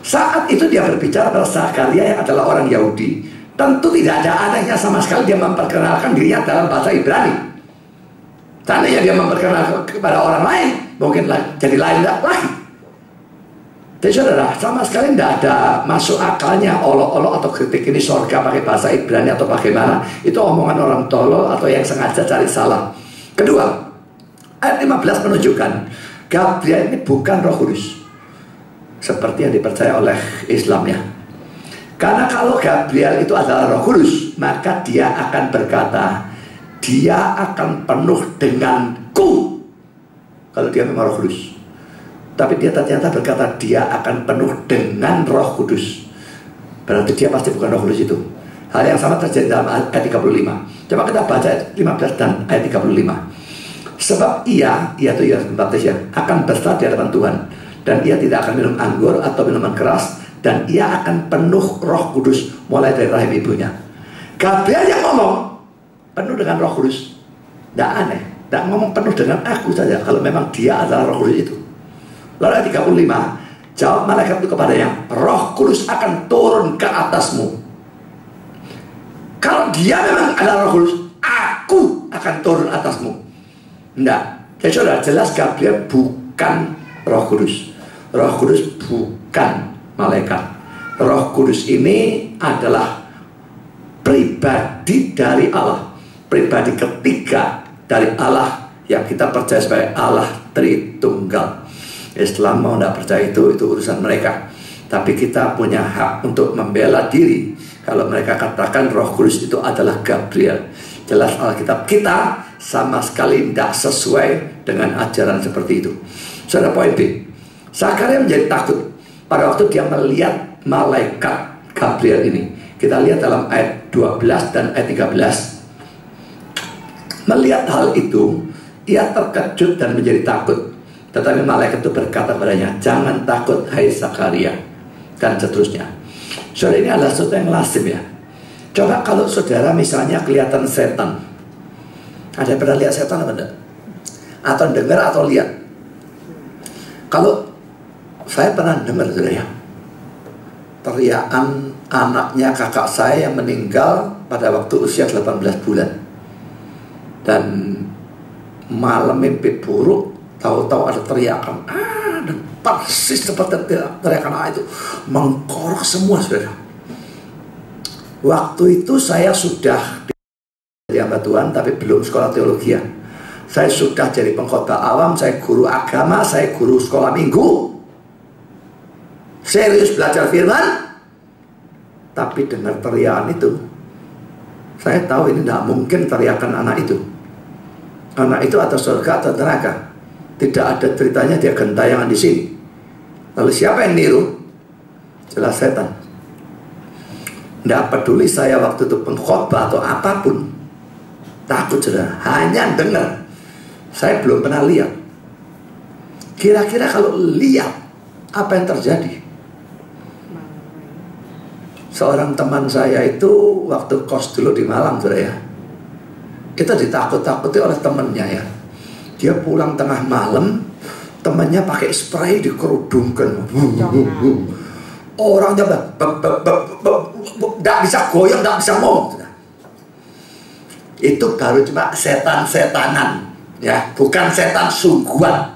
Saat itu dia berbicara pada Zakaria yang adalah orang Yahudi. Tentu tidak ada anehnya sama sekali dia memperkenalkan dirinya dalam bahasa Ibrani. Tandanya dia memperkenalkan kepada orang lain, mungkin jadi lain lagi. Jadi saudara, sama sekali tidak ada masuk akalnya olok-olok atau kritik ini sorga pakai bahasa Ibrani atau bagaimana. Itu omongan orang tolol atau yang sengaja cari salah. Kedua, ayat 15 menunjukkan Gabriel ini bukan Roh Kudus seperti yang dipercaya oleh Islam ya. Karena kalau Gabriel itu adalah Roh Kudus, maka dia akan berkata, dia akan penuh denganku. Kalau dia memang Roh Kudus. Tapi dia ternyata berkata dia akan penuh dengan Roh Kudus. Berarti dia pasti bukan Roh Kudus itu. Hal yang sama terjadi dalam ayat 35. Coba kita baca ayat 15 dan ayat 35. Sebab ia itu Yohanes Pembaptis ya, akan besar di hadapan Tuhan. Dan ia tidak akan minum anggur atau minuman keras. Dan ia akan penuh Roh Kudus mulai dari rahim ibunya. Gabriel yang ngomong penuh dengan Roh Kudus. Tidak aneh. Tidak ngomong penuh dengan aku saja kalau memang dia adalah Roh Kudus itu. Lalu ayat 35, jawab malaikat itu kepadanya, Roh Kudus akan turun ke atasmu. Kalau dia memang adalah Roh Kudus, aku akan turun atasmu. Enggak. Jadi saudara, jelas Gabriel bukan Roh Kudus. Roh Kudus bukan malaikat. Roh Kudus ini adalah pribadi dari Allah, pribadi ketiga dari Allah yang kita percaya sebagai Allah Tritunggal. Islam mau tidak percaya itu urusan mereka. Tapi kita punya hak untuk membela diri kalau mereka katakan Roh Kudus itu adalah Gabriel. Jelas Alkitab kita sama sekali tidak sesuai dengan ajaran seperti itu. Saudara, poin B, Zakaria menjadi takut pada waktu dia melihat malaikat Gabriel ini. Kita lihat dalam ayat 12 dan ayat 13. Melihat hal itu, ia terkejut dan menjadi takut. Tetapi malaikat itu berkata padanya, jangan takut hai Zakaria, dan seterusnya. Saudara, ini adalah sesuatu yang lazim ya. Coba kalau saudara misalnya kelihatan setan. Ada yang pernah lihat setan apa enggak? Atau dengar atau lihat? Kalau saya pernah dengar saudara ya, teriakan anaknya kakak saya yang meninggal pada waktu usia 18 bulan. Dan malam mimpi buruk, tahu-tahu ada teriakan, dan persis seperti teriakan anak itu mengkorok semua saudara. Waktu itu saya sudah di hamba Tuhan, tapi belum sekolah teologi ya. Saya sudah jadi pengkhotbah awam, saya guru agama, saya guru sekolah minggu, serius belajar firman. Tapi dengar teriakan itu, saya tahu ini tidak mungkin teriakan anak itu. Anak itu atau surga atau neraka. Tidak ada ceritanya dia gentayangan di sini. Lalu siapa yang niru? Jelas setan. Tidak peduli saya waktu itu pengkhotbah atau apapun, takut saudara, hanya dengar. Saya belum pernah lihat. Kira-kira kalau lihat, apa yang terjadi? Seorang teman saya itu waktu kos dulu di Malang saudara ya, kita ditakut-takuti oleh temannya ya. Dia pulang tengah malam, temannya pakai spray dikerudungkan. Orangnya tidak bisa goyang, tidak bisa ngomong. Itu baru cuma setan-setanan ya, bukan setan sungguhan.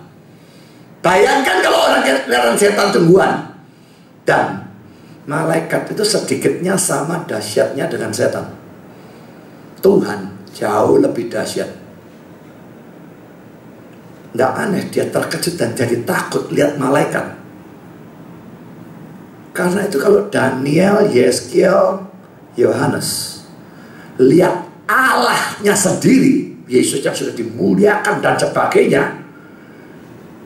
Bayangkan kalau orang kelihatan setan sungguhan. Dan malaikat itu sedikitnya sama dahsyatnya dengan setan. Tuhan jauh lebih dahsyat. Tidak aneh dia terkejut dan jadi takut lihat malaikat. Karena itu kalau Daniel, Yeskiel, Yohanes lihat Allahnya sendiri, Yesus yang sudah dimuliakan dan sebagainya,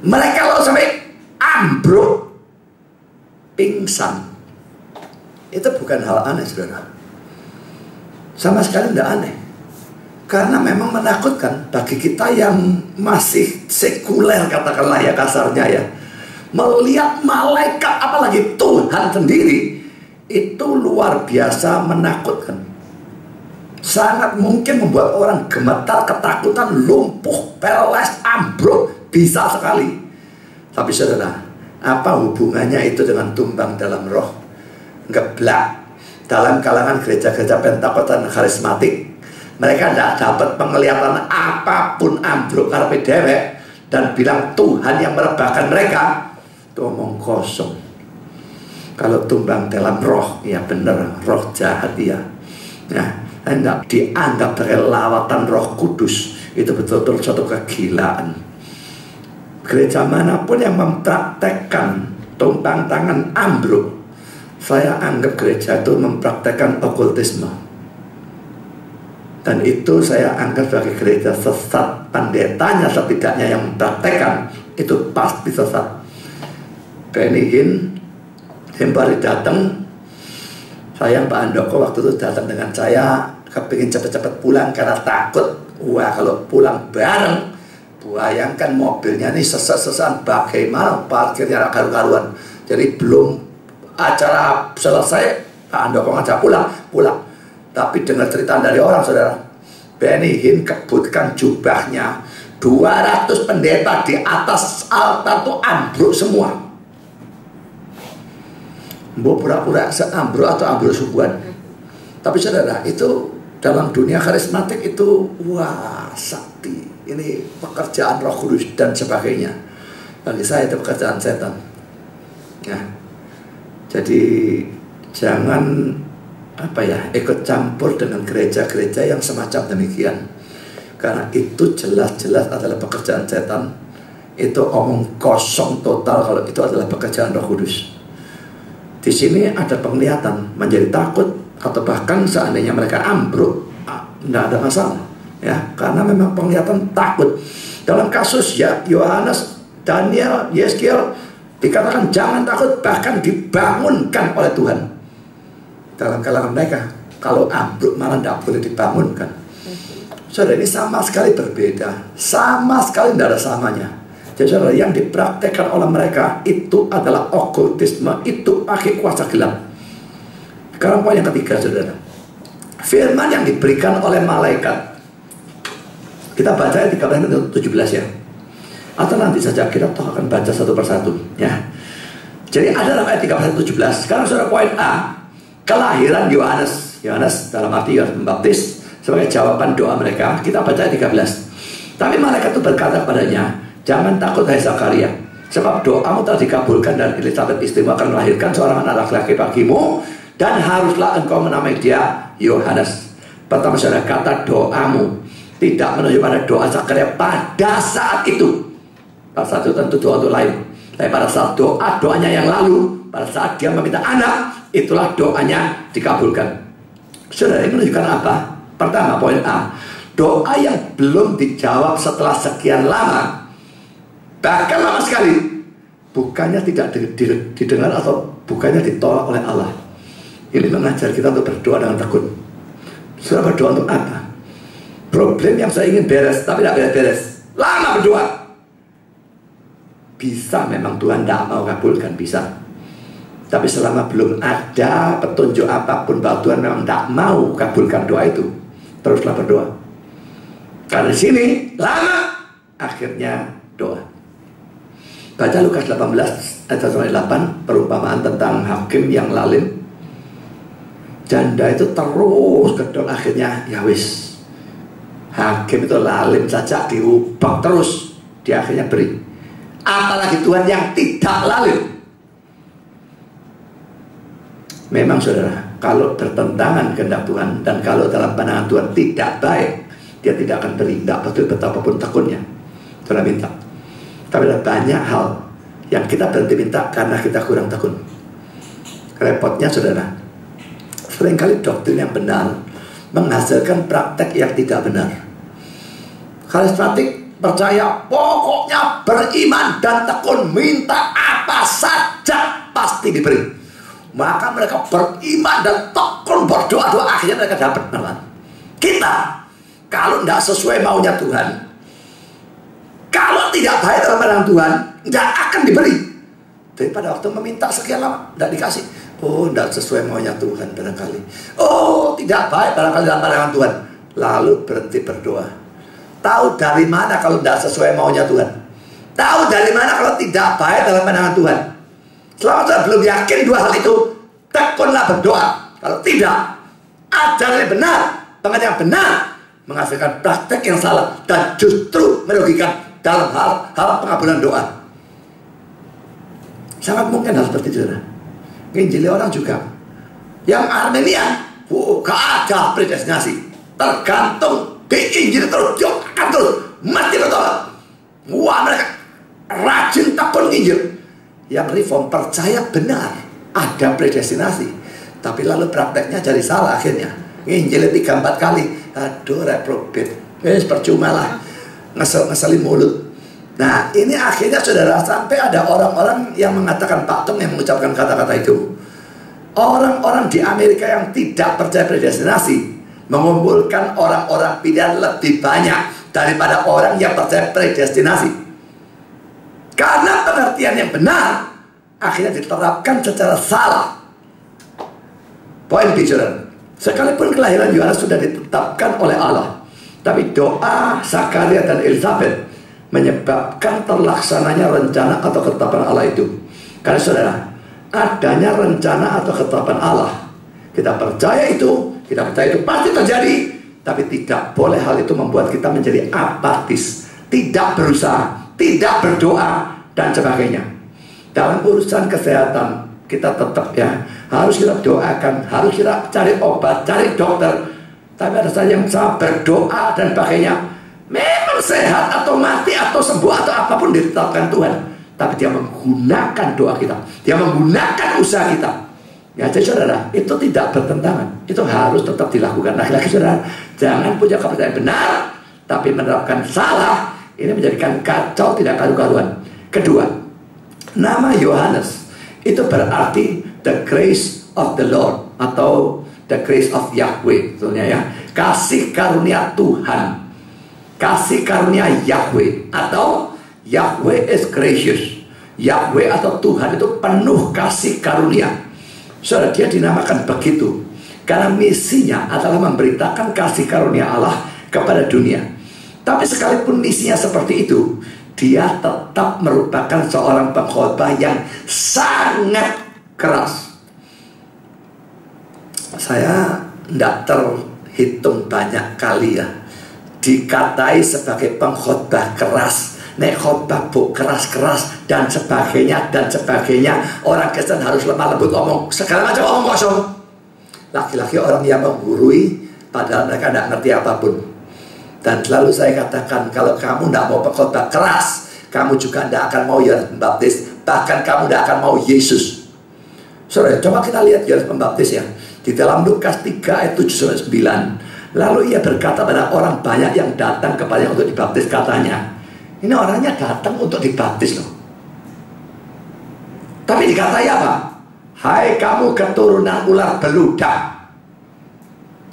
mereka lalu sampai ambruk, pingsan. Itu bukan hal aneh saudara. Sama sekali tidak aneh. Karena memang menakutkan bagi kita yang masih sekuler, katakanlah ya kasarnya ya. Melihat malaikat, apalagi Tuhan sendiri, itu luar biasa menakutkan. Sangat mungkin membuat orang gemetar, ketakutan, lumpuh, paralyzed, ambruk, bisa sekali. Tapi saudara, apa hubungannya itu dengan tumbang dalam roh? Geblak. Dalam kalangan gereja-gereja Pentakosta dan karismatik, mereka tidak dapat penglihatan apapun, ambruk karpe dewek dan bilang Tuhan yang merebahkan mereka. Itu omong kosong. Kalau tumbang dalam roh, ya benar, roh jahat ya. Nah, tidak dianggap sebagai lawatan Roh Kudus. Itu betul-betul suatu kegilaan. Gereja manapun yang mempraktekkan tumpang tangan ambruk, saya anggap gereja itu mempraktekkan okultisme. Dan itu saya anggap sebagai gereja sesat. Pendetanya setidaknya yang mempraktekkan itu pasti sesat. Benny Hinn Hempari datang. Saya Pak Andoko waktu itu datang dengan saya, kepingin cepat-cepat pulang karena takut. Wah, kalau pulang bareng, bayangkan mobilnya ini sesat-sesat, bagaimana parkirnya karu-karuan. Jadi belum acara selesai, Pak Andoko ngajak pulang. Tapi dengar cerita dari orang saudara, Benny Hinn kebutkan jubahnya, 200 pendeta di atas altar itu ambruk semua. Mbok pura-pura ambruk atau ambruk subuhan. Tapi saudara, itu dalam dunia karismatik itu wah sakti. Ini pekerjaan Roh Kudus dan sebagainya. Bagi saya itu pekerjaan setan. Ya. Jadi jangan ikut campur dengan gereja-gereja yang semacam demikian, karena itu jelas-jelas adalah pekerjaan setan. Itu omong kosong total kalau itu adalah pekerjaan Roh Kudus. Di sini ada penglihatan menjadi takut, atau bahkan seandainya mereka ambruk, tidak ada masalah, ya, karena memang penglihatan takut. Dalam kasus ya Yohanes, Daniel, Yeskiel dikatakan jangan takut, bahkan dibangunkan oleh Tuhan. Dalam kalangan mereka, kalau ambruk malah tidak boleh dibangunkan. Saudara, ini sama sekali berbeda, sama sekali tidak ada samanya. Jadi saudara, yang dipraktekkan oleh mereka itu adalah okultisme, itu pakai kuasa gelap. Sekarang poin yang ketiga, saudara, firman yang diberikan oleh malaikat. Kita baca ayat 13-17 ya, atau nanti saja kita akan baca satu persatu ya. Jadi ada dalam ayat 13-17. Sekarang saudara, poin A, kelahiran Yohanes. Yohanes dalam arti Yohanes Pembaptis sebagai jawaban doa mereka. Kita baca ayat 13. Tapi malaikat itu berkata kepadanya, jangan takut hai Zakaria, sebab doamu telah dikabulkan, dan Elisabet istrimu akan melahirkan seorang anak laki-laki bagimu, dan haruslah engkau menamai dia Yohanes. Pertama saudara, kata doamu tidak menunjuk pada doa Zakaria pada saat itu. Pada saat itu tentu doa itu lain. Tapi pada saat doanya yang lalu, pada saat dia meminta anak, itulah doanya dikabulkan. Saudara, ini menunjukkan apa? Pertama, poin A, doa yang belum dijawab setelah sekian lama, bahkan lama sekali, bukannya tidak didengar atau bukannya ditolak oleh Allah. Ini mengajar kita untuk berdoa dengan tekun. Saudara, berdoa untuk apa? Problem yang saya ingin beres tapi tidak beres-beres, lama berdoa. Bisa memang Tuhan tidak mau kabulkan, bisa. Tapi selama belum ada petunjuk apapun bahwa Tuhan memang tidak mau kabulkan doa itu, teruslah berdoa. Karena di sini lama, akhirnya doa. Baca Lukas 18 ayat 8, perumpamaan tentang hakim yang lalim. Janda itu terus gedor, akhirnya ya wis, hakim itu lalim saja diubah terus, dia akhirnya beri. Apalagi Tuhan yang tidak lalim. Memang saudara, kalau bertentangan kehendak Tuhan, dan kalau dalam pandangan Tuhan tidak baik, dia tidak akan beri, tidak betul betapapun tekunnya. Saudara minta. Tapi ada banyak hal yang kita berhenti minta karena kita kurang tekun. Repotnya saudara, seringkali doktrin yang benar menghasilkan praktek yang tidak benar. Karismatik percaya pokoknya beriman dan tekun, minta apa saja pasti diberi. Maka mereka beriman dan tekun berdoa-doa, akhirnya mereka dapat malah. Kita kalau tidak sesuai maunya Tuhan, kalau tidak baik dalam pandangan Tuhan, tidak akan diberi. Daripada waktu meminta sekian lama tidak dikasih. Oh, tidak sesuai maunya Tuhan barangkali. Oh, tidak baik barangkali dalam pandangan Tuhan. Lalu berhenti berdoa. Tahu dari mana kalau tidak sesuai maunya Tuhan? Tahu dari mana kalau tidak baik dalam pandangan Tuhan? Selama saya belum yakin dua hal itu, tekunlah berdoa. Kalau tidak, ajaran yang benar, pengajaran yang benar, menghasilkan praktek yang salah, dan justru merugikan dalam hal pengabulan doa. Sangat mungkin hal seperti itu. Nginjili orang juga yang Armenian, gak ada predestinasi, tergantung diinjili terus, doakan terus, mati berdoa. Wah, mereka rajin tekun nginjil. Yang reform percaya benar ada predestinasi, tapi lalu prakteknya jadi salah, akhirnya nginjili 3-4 kali, aduh reprobate, percuma lah, ngeselin mulut. Nah, ini akhirnya saudara, sampai ada orang-orang yang mengatakan, Pak Tung yang mengucapkan kata-kata itu, orang-orang di Amerika yang tidak percaya predestinasi mengumpulkan orang-orang pilihan lebih banyak daripada orang yang percaya predestinasi. Karena pengertian yang benar akhirnya diterapkan secara salah. Poin bicara, sekalipun kelahiran Yohanes sudah ditetapkan oleh Allah, tapi doa Zakaria dan Elisabet menyebabkan terlaksananya rencana atau ketetapan Allah itu. Karena saudara, adanya rencana atau ketetapan Allah, kita percaya itu pasti terjadi. Tapi tidak boleh hal itu membuat kita menjadi apatis, tidak berusaha, tidak berdoa, dan sebagainya. Dalam urusan kesehatan kita tetap ya harus kita doakan, harus kita cari obat, cari dokter. Tapi ada saja yang sama berdoa dan sebagainya, memang sehat atau mati atau sembuh atau apapun ditetapkan Tuhan. Tapi dia menggunakan doa kita, dia menggunakan usaha kita. Ya, jadi saudara, itu tidak bertentangan, itu harus tetap dilakukan. Lagi-lagi saudara, jangan punya kepercayaan benar, tapi menerapkan salah. Ini menjadikan kacau, tidak karu-karuan. Kedua, nama Yohanes itu berarti the grace of the Lord atau the grace of Yahweh, sebetulnya ya, kasih karunia Tuhan, kasih karunia Yahweh, atau Yahweh is gracious. Yahweh atau Tuhan itu penuh kasih karunia. Saudara, dia dinamakan begitu karena misinya adalah memberitakan kasih karunia Allah kepada dunia. Tapi sekalipun misinya seperti itu, dia tetap merupakan seorang pengkhotbah yang sangat keras. Saya tidak terhitung banyak kali ya dikatai sebagai pengkhotbah keras. Nek khotbah bu keras-keras dan sebagainya. Orang Kristen harus lemah lembut, omong segala macam, omong kosong. Laki-laki orang yang menggurui padahal mereka tidak ngerti apapun. Dan selalu saya katakan, kalau kamu tidak mau pengkhotbah keras, kamu juga tidak akan mau Yohanes Pembaptis. Bahkan kamu tidak akan mau Yesus. Saudara, coba kita lihat Yohanes Pembaptis ya. Di dalam Lukas 3 ayat 7-9. Lalu ia berkata pada orang banyak yang datang kepadanya untuk dibaptis, katanya, ini orangnya datang untuk dibaptis loh. Tapi dikatai apa? Hai kamu keturunan ular beludak.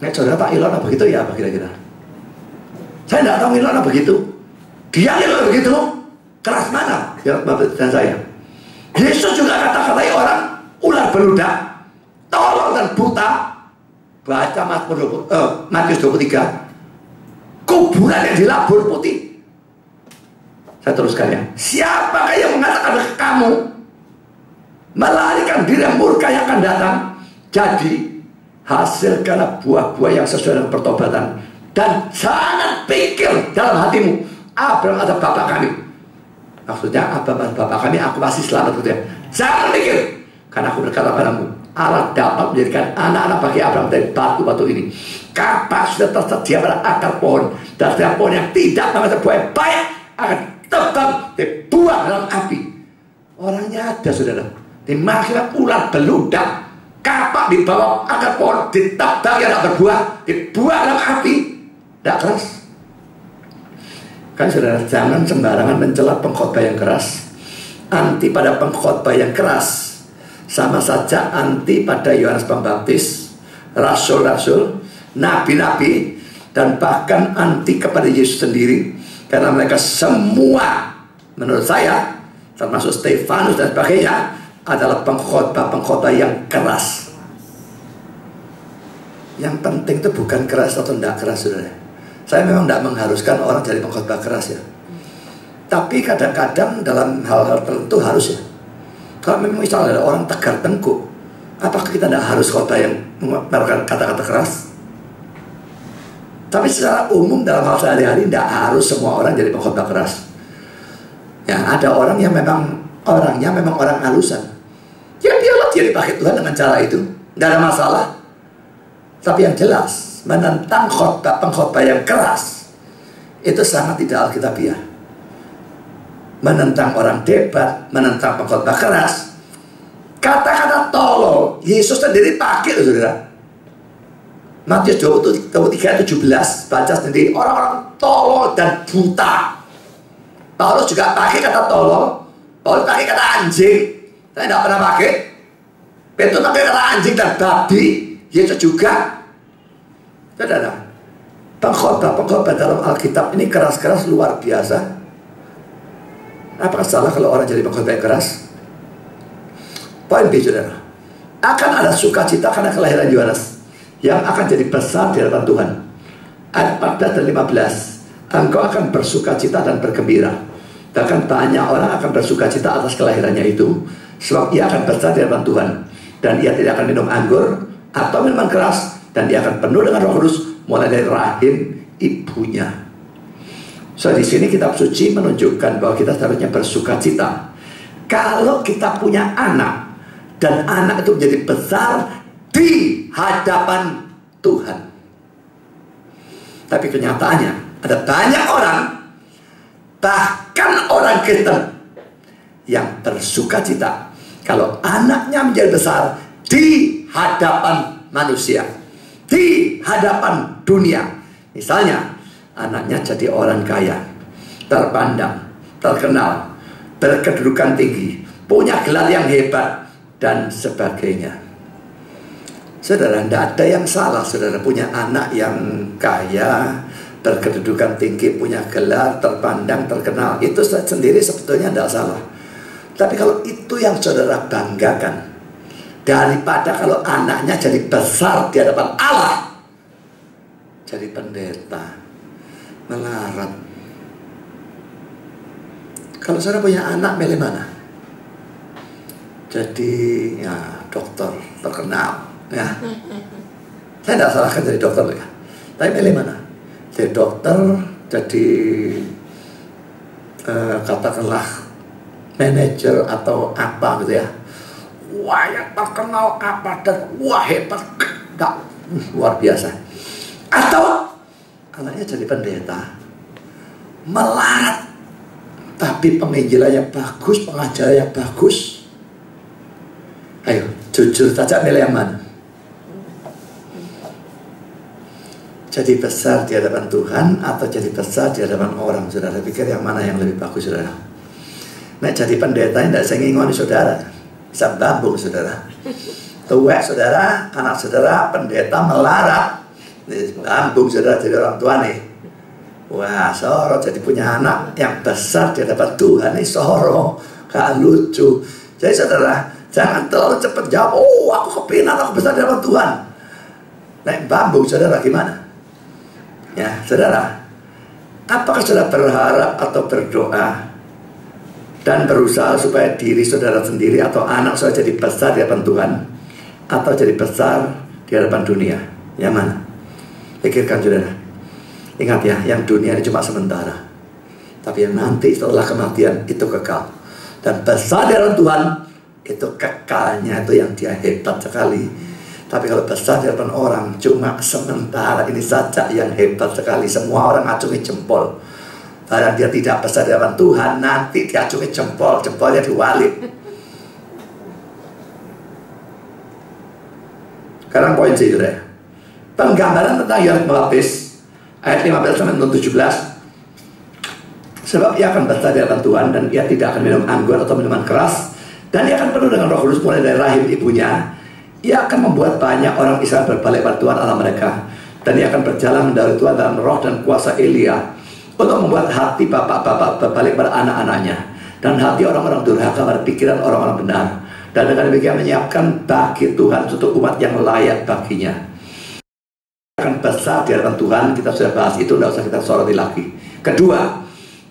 Nek saudara Pak Ilona begitu ya apa kira-kira? Saya tidak tahu Ilona begitu. Dia Ilona begitu. Keras mana? Ya Bapak dan saya. Yesus juga kata-katai orang ular beludak, tolol dan buta. Baca Matius 23. Kuburan yang dilabur putih. Saya teruskan ya. Siapakah yang mengatakan ke kamu melarikan diri yang murka yang akan datang? Jadi hasilkanlah buah-buah yang sesuai dengan pertobatan, dan jangan pikir dalam hatimu, Abraham ada bapak kami. Maksudnya Abraham bapak kami, aku masih selamat gitu ya. Jangan pikir, karena aku berkata padamu, Allah dapat menjadikan anak-anak bagi Abraham dari batu-batu ini. Kapak sudah tersedia pada akar pohon, dan setiap pohon yang tidak menghasilkan buah yang baik akan tetap dibuang dalam api. Orangnya ada saudara, dimaksudkan ular beludak, kapak di bawah akar pohon, ditebang yang tidak berbuah, dibuang dalam api. Tidak keras kan saudara? Jangan sembarangan mencela pengkhotbah yang keras. Anti pada pengkhotbah yang keras sama saja anti pada Yohanes Pembaptis, rasul-rasul, nabi-nabi, dan bahkan anti kepada Yesus sendiri. Karena mereka semua, menurut saya, termasuk Stefanus dan sebagainya, adalah pengkhotbah yang keras. Yang penting itu bukan keras atau tidak keras, saudara. Saya memang tidak mengharuskan orang jadi pengkhotbah keras ya. Tapi kadang-kadang dalam hal-hal tertentu harus ya. Kalau memang misalnya ada orang tegar tengkuk, apakah kita tidak harus khotbah yang menggunakan kata-kata keras? Tapi secara umum dalam hal sehari-hari tidak harus semua orang jadi pengkhotbah keras. Ya, ada orang yang memang orangnya memang orang halusan. Ya biarlah dia dipakai Tuhan dengan cara itu, tidak ada masalah. Tapi yang jelas, menentang pengkhotbah yang keras itu sangat tidak alkitabiah. Menentang orang debat, menentang pengkhotbah keras, kata-kata tolol Yesus sendiri pakai loh saudara. Matius 23:17 baca sendiri, orang-orang tolol dan buta. Paulus juga pakai kata tolol, Paulus pakai kata anjing. Saya tidak pernah pakai. Petrus pakai kata anjing dan babi. Yesus juga. Saudara, pengkhotbah dalam Alkitab ini keras-keras luar biasa. Apakah salah kalau orang jadi pengkhotbah yang keras? Poin B, saudara, akan ada sukacita karena kelahiran Yohanes yang akan jadi besar di hadapan Tuhan. Ayat 14 dan 15, engkau akan bersukacita dan bergembira. Bahkan banyak orang akan bersukacita atas kelahirannya itu, sebab ia akan besar di hadapan Tuhan. Dan ia tidak akan minum anggur atau minuman keras, dan dia akan penuh dengan Roh Kudus mulai dari rahim ibunya. So di sini kitab suci menunjukkan bahwa kita seharusnya bersukacita kalau kita punya anak dan anak itu menjadi besar di hadapan Tuhan. Tapi kenyataannya ada banyak orang, bahkan orang Kristen, yang bersuka cita kalau anaknya menjadi besar di hadapan manusia, di hadapan dunia. Misalnya anaknya jadi orang kaya, terpandang, terkenal, berkedudukan tinggi, punya gelar yang hebat, dan sebagainya. Saudara, tidak ada yang salah saudara punya anak yang kaya, berkedudukan tinggi, punya gelar, terpandang, terkenal. Itu sendiri sebetulnya tidak salah. Tapi kalau itu yang saudara banggakan, daripada kalau anaknya jadi besar di hadapan Allah, jadi pendeta, melarat. Kalau saudara punya anak, milih mana? Jadi ya dokter terkenal. Ya, saya tidak salahkan jadi dokter ya. Tapi milih mana? Jadi dokter, jadi katakanlah manajer atau apa gitu ya. Wah, yang terkenal apa dan wah hebat, enggak, luar biasa. Atau anaknya jadi pendeta, melarat, tapi penginjilannya bagus, pengajarannya bagus. Ayo, jujur saja milih yang mana? Jadi besar di hadapan Tuhan atau jadi besar di hadapan orang? Saudara pikir yang mana yang lebih bagus, saudara? Nah, jadi pendeta tidak saya ngingoni saudara, bisa bambung saudara. Tuwek saudara, anak saudara pendeta melarat, bambung saudara jadi orang tua nih. Wah, soro jadi punya anak yang besar di hadapan Tuhan nih, soro, gak lucu. Jadi saudara, jangan terlalu cepat jawab, oh aku kepingin aku besar di hadapan Tuhan. Nah, bambung saudara gimana? Ya, saudara, apakah saudara berharap atau berdoa dan berusaha supaya diri saudara sendiri atau anak saudara jadi besar di hadapan Tuhan, atau jadi besar di hadapan dunia? Yang mana? Pikirkan saudara. Ingat ya, yang dunia ini cuma sementara, tapi yang nanti setelah kematian itu kekal. Dan besar di hadapan Tuhan itu kekalnya, itu yang dia hebat sekali. Tapi kalau besar di hadapan orang cuma sementara, ini saja yang hebat sekali. Semua orang acungi jempol. Barang dia tidak besar di hadapan Tuhan, nanti diacungi jempol, jempolnya diwalik. Sekarang poin saudara, penggambaran tentang Yohanes Pembaptis ayat 15 sampai 17. Sebab ia akan besar di hadapan Tuhan, dan ia tidak akan minum anggur atau minuman keras, dan ia akan penuh dengan Roh Kudus mulai dari rahim ibunya. Ia akan membuat banyak orang Israel berbalik pada Tuhan Allah mereka, dan ia akan berjalan mendahului Tuhan dalam roh dan kuasa Elia, untuk membuat hati bapak-bapak berbalik pada anak-anaknya, dan hati orang-orang durhaka pada pikiran orang-orang benar, dan dengan demikian menyiapkan bagi Tuhan suatu umat yang layak baginya. Akan besar di hadapan Tuhan, kita sudah bahas itu, tidak usah kita soroti lagi. Kedua,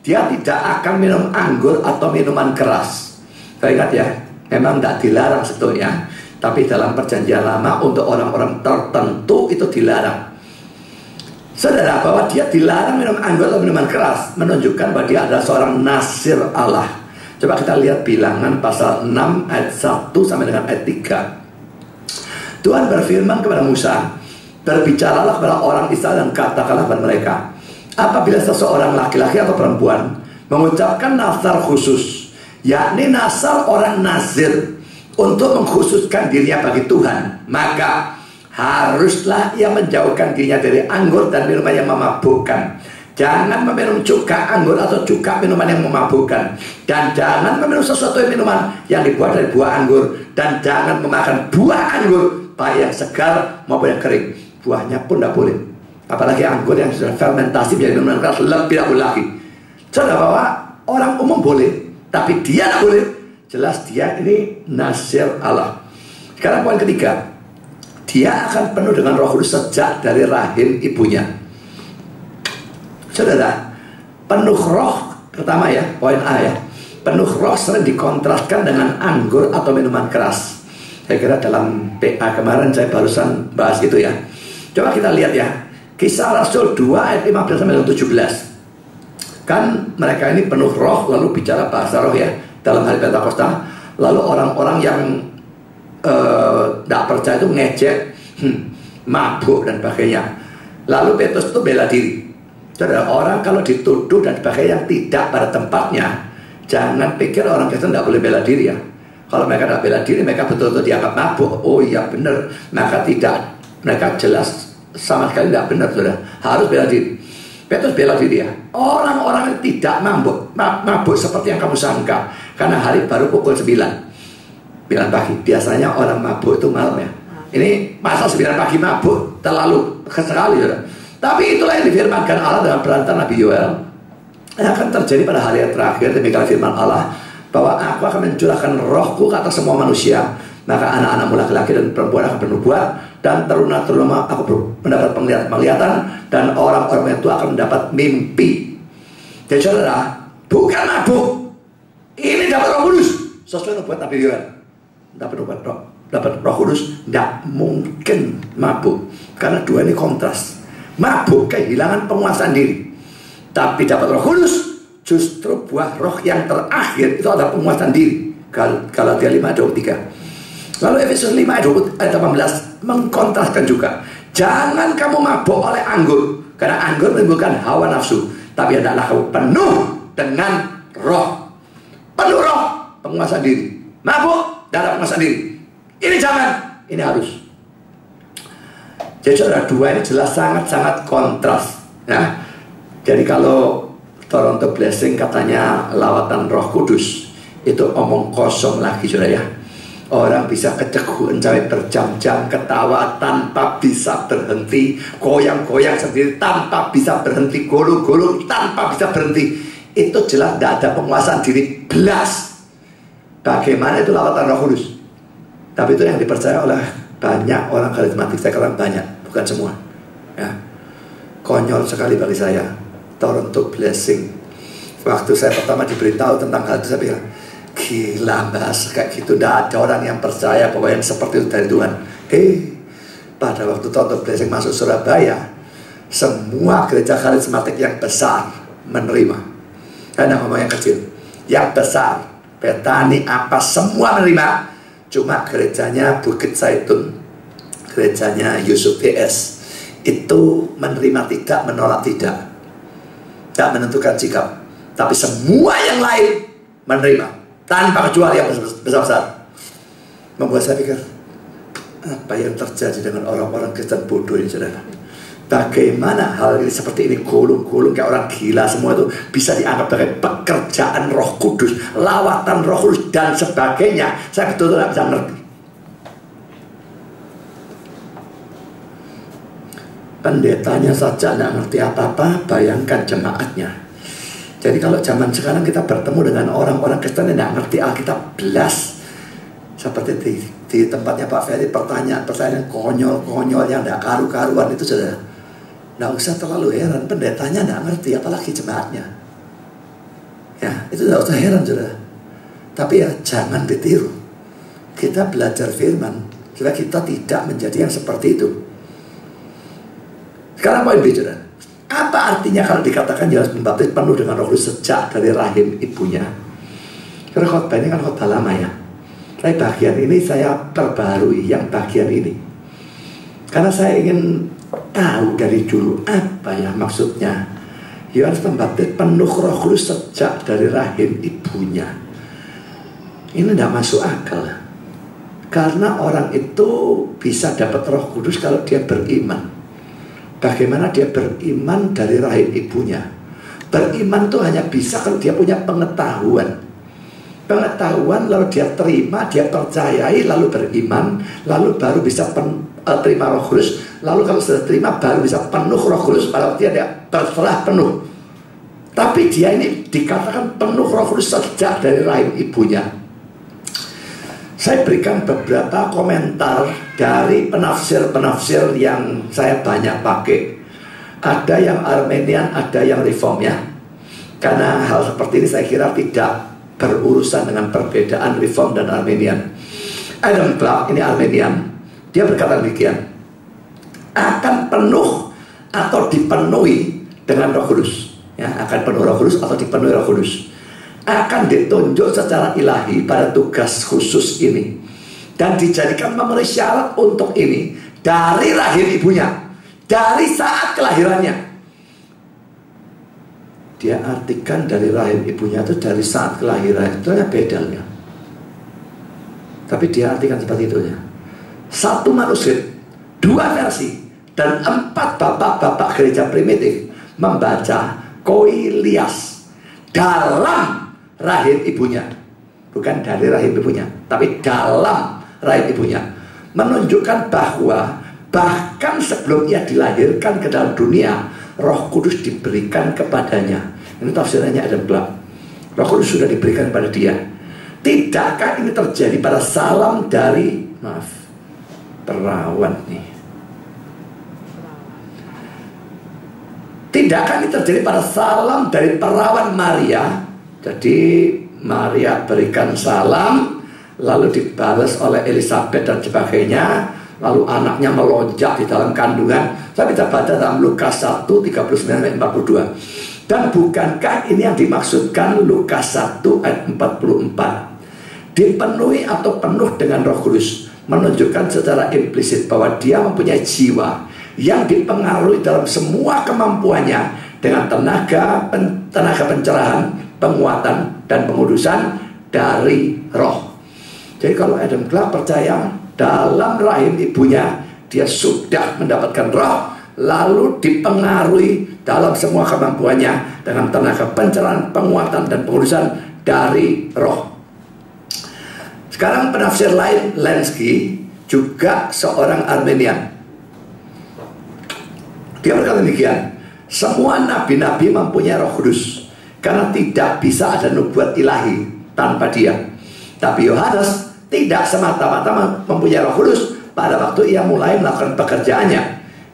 dia tidak akan minum anggur atau minuman keras. Saya ingat ya, memang tidak dilarang sebetulnya, tapi dalam perjanjian lama untuk orang-orang tertentu itu dilarang. Saudara, bahwa dia dilarang minum anggur atau minuman keras menunjukkan bahwa dia adalah seorang nasir Allah. Coba kita lihat Bilangan pasal 6 ayat 1 sampai dengan ayat 3. Tuhan berfirman kepada Musa, berbicaralah kepada orang Israel dan katakanlah kepada mereka, apabila seseorang laki-laki atau perempuan mengucapkan nazar khusus, yakni nazar orang nazir, untuk mengkhususkan dirinya bagi Tuhan, maka haruslah ia menjauhkan dirinya dari anggur dan minuman yang memabukkan. Jangan meminum cuka anggur atau cuka minuman yang memabukkan, dan jangan meminum sesuatu minuman yang dibuat dari buah anggur, dan jangan memakan buah anggur baik yang segar maupun yang kering. Buahnya pun tidak boleh, apalagi anggur yang sudah fermentasi menjadi minuman keras, lebih tidak boleh lagi. Saudara, bahwa orang umum boleh, tapi dia tidak boleh. Jelas dia ini nasir Allah. Sekarang poin ketiga, dia akan penuh dengan Roh Kudus sejak dari rahim ibunya. Saudara, penuh roh, pertama ya, poin A ya, penuh roh sering dikontraskan dengan anggur atau minuman keras. Saya kira dalam PA kemarin saya barusan bahas itu ya. Coba kita lihat ya, Kisah Rasul 2 ayat 15 sampai 17. Kan mereka ini penuh roh lalu bicara bahasa roh ya, dalam hari Pentakosta. Lalu orang-orang yang tidak percaya itu ngejek, mabuk dan sebagainya. Lalu Petrus itu bela diri. Saudara, orang kalau dituduh dan sebagainya yang tidak pada tempatnya, jangan pikir orang Kristen tidak boleh bela diri ya. Kalau mereka tidak bela diri, mereka betul-betul dianggap mabuk. Oh iya benar, maka tidak. Mereka jelas sama sekali tidak benar, saudara. Harus bela diri. Petrus bela diri ya. Orang-orang tidak mabuk seperti yang kamu sangka. Karena hari baru pukul 9 pagi. Biasanya orang mabuk itu malam ya. Ini masa 9 pagi mabuk terlalu sekali, saudara. Tapi itulah yang difirmankan Allah dalam perantara Nabi Yoel, yang akan terjadi pada hari yang terakhir. Demikian firman Allah, bahwa aku akan mencurahkan rohku ke atas semua manusia. Maka anak-anakmu laki-laki dan perempuan akan bernubuat, dan teruna-teruna aku mendapat penglihatan, dan orang-orang yang tua akan mendapat mimpi. Jadi saudara, bukan mabuk, ini dapat Roh Kudus sesuai nubuat Nabi Yoel. Dapat Roh Kudus tidak mungkin mabuk, karena dua ini kontras. Mabuk kehilangan penguasaan diri, tapi dapat Roh Kudus justru buah roh yang terakhir itu adalah penguasaan diri. Galatia 5:23. Lalu Efesus 5:18 mengkontraskan juga, jangan kamu mabuk oleh anggur, karena anggur menimbulkan hawa nafsu, tapi hendaklah kamu penuh dengan roh. Penuh roh, penguasaan diri. Mabuk, tidak ada penguasaan diri. Ini jangan, ini harus. Jadi saudara, dua ini jelas sangat-sangat kontras ya. Jadi kalau Toronto Blessing katanya lawatan Roh Kudus, itu omong kosong lagi saudara ya. Orang bisa keceguan sampai berjam-jam, ketawa tanpa bisa berhenti, goyang-goyang sendiri tanpa bisa berhenti, gulung-gulung tanpa bisa berhenti. Itu jelas tidak ada penguasaan diri belas. Bagaimana itu lawatan Roh Kudus? Tapi itu yang dipercaya oleh banyak orang karismatik. Saya katakan banyak, bukan semua ya. Konyol sekali bagi saya Toronto Blessing. Waktu saya pertama diberitahu tentang hal itu, saya bilang, gila bahas kayak gitu, tidak ada orang yang percaya bahwa yang seperti itu dari Tuhan. Pada waktu Toronto Blessing masuk Surabaya, semua gereja karismatik yang besar menerima. Karena ngomong yang kecil, yang besar, Betani apa semua menerima. Cuma gerejanya Bukit Zaitun, gerejanya Yusuf DS, itu menerima tidak, menolak tidak, tidak menentukan sikap. Tapi semua yang lain menerima tanpa kecuali yang besar-besar. Membuat saya pikir, apa yang terjadi dengan orang-orang Kristen bodoh ini, saudara? Bagaimana hal ini seperti ini, gulung-gulung kayak orang gila, semua itu bisa dianggap sebagai pekerjaan Roh Kudus, lawatan Roh Kudus dan sebagainya. Saya betul-betul tidak bisa ngerti. Pendetanya saja tidak ngerti apa-apa, bayangkan jemaatnya. Jadi kalau zaman sekarang kita bertemu dengan orang-orang Kristen yang tidak ngerti Alkitab belas, seperti di tempatnya Pak Ferry, pertanyaan konyol-konyol yang tidak karu-karuan itu, saudara, nggak usah terlalu heran. Pendetanya nggak ngerti, apalagi jemaatnya. Ya, itu nggak usah heran, saudara. Tapi ya jangan ditiru. Kita belajar firman, supaya kita tidak menjadi yang seperti itu. Sekarang poin B, saudara. Apa artinya kalau dikatakan Yohanes Pembaptis penuh dengan Roh Kudus sejak dari rahim ibunya? Karena khotbah ini kan khotbah lama ya. Tapi bagian ini saya perbarui, yang bagian ini, karena saya ingin tahu dari dulu apa ya maksudnya Yohanes Pembaptis penuh Roh Kudus sejak dari rahim ibunya. Ini tidak masuk akal. Karena orang itu bisa dapat Roh Kudus kalau dia beriman. Bagaimana dia beriman dari rahim ibunya? Beriman itu hanya bisa kalau dia punya pengetahuan. Pengetahuan lalu dia terima, dia percayai, lalu beriman, lalu baru bisa terima Roh Kudus. Lalu kalau sudah terima baru bisa penuh Roh Kudus, pada waktu dia terserah penuh. Tapi dia ini dikatakan penuh Roh Kudus sejak dari rahim ibunya. Saya berikan beberapa komentar dari penafsir-penafsir yang saya banyak pakai. Ada yang Armenian, ada yang Reform ya. Karena hal seperti ini saya kira tidak berurusan dengan perbedaan Reform dan Armenian. Adam Clark, ini Armenian, dia berkata demikian, akan penuh atau dipenuhi dengan Roh Kudus ya, akan penuh Roh Kudus atau dipenuhi Roh Kudus. akan ditunjuk secara ilahi pada tugas khusus ini dan dijadikan memenuhi syarat untuk ini dari rahim ibunya, dari saat kelahirannya. Dia artikan dari rahim ibunya itu dari saat kelahiran, itu hanya bedanya. Tapi dia artikan seperti itu ya. Satu manuskrip, dua versi, dan 4 bapak-bapak gereja primitif membaca koilias dalam rahim ibunya, bukan dari rahim ibunya, tapi dalam rahim ibunya, menunjukkan bahwa bahkan sebelum ia dilahirkan ke dalam dunia, Roh Kudus diberikan kepadanya. Ini tafsirannya Adam Clarke. Roh Kudus sudah diberikan kepada dia. Tidakkah ini terjadi pada salam dari perawan nih? Tidakkah ini terjadi pada salam dari perawan Maria? Jadi Maria berikan salam, lalu dibalas oleh Elizabeth dan sebagainya, lalu anaknya melonjak di dalam kandungan. Saya bisa baca dalam Lukas 1, 39-42. Dan bukankah ini yang dimaksudkan Lukas 1 ayat 44? Dipenuhi atau penuh dengan Roh Kudus, menunjukkan secara implisit bahwa dia mempunyai jiwa yang dipengaruhi dalam semua kemampuannya dengan tenaga pencerahan, penguatan, dan pengudusan dari Roh. Jadi kalau Adam Clarke percaya dalam rahim ibunya dia sudah mendapatkan Roh, lalu dipengaruhi dalam semua kemampuannya dengan tenaga pencerahan, penguatan, dan pengudusan dari Roh. Sekarang penafsir lain, Lenski, juga seorang Armenian. Dia berkata demikian, semua nabi-nabi mempunyai Roh Kudus karena tidak bisa ada nubuat ilahi tanpa dia. Tapi Yohanes tidak semata-mata mempunyai Roh Kudus pada waktu ia mulai melakukan pekerjaannya.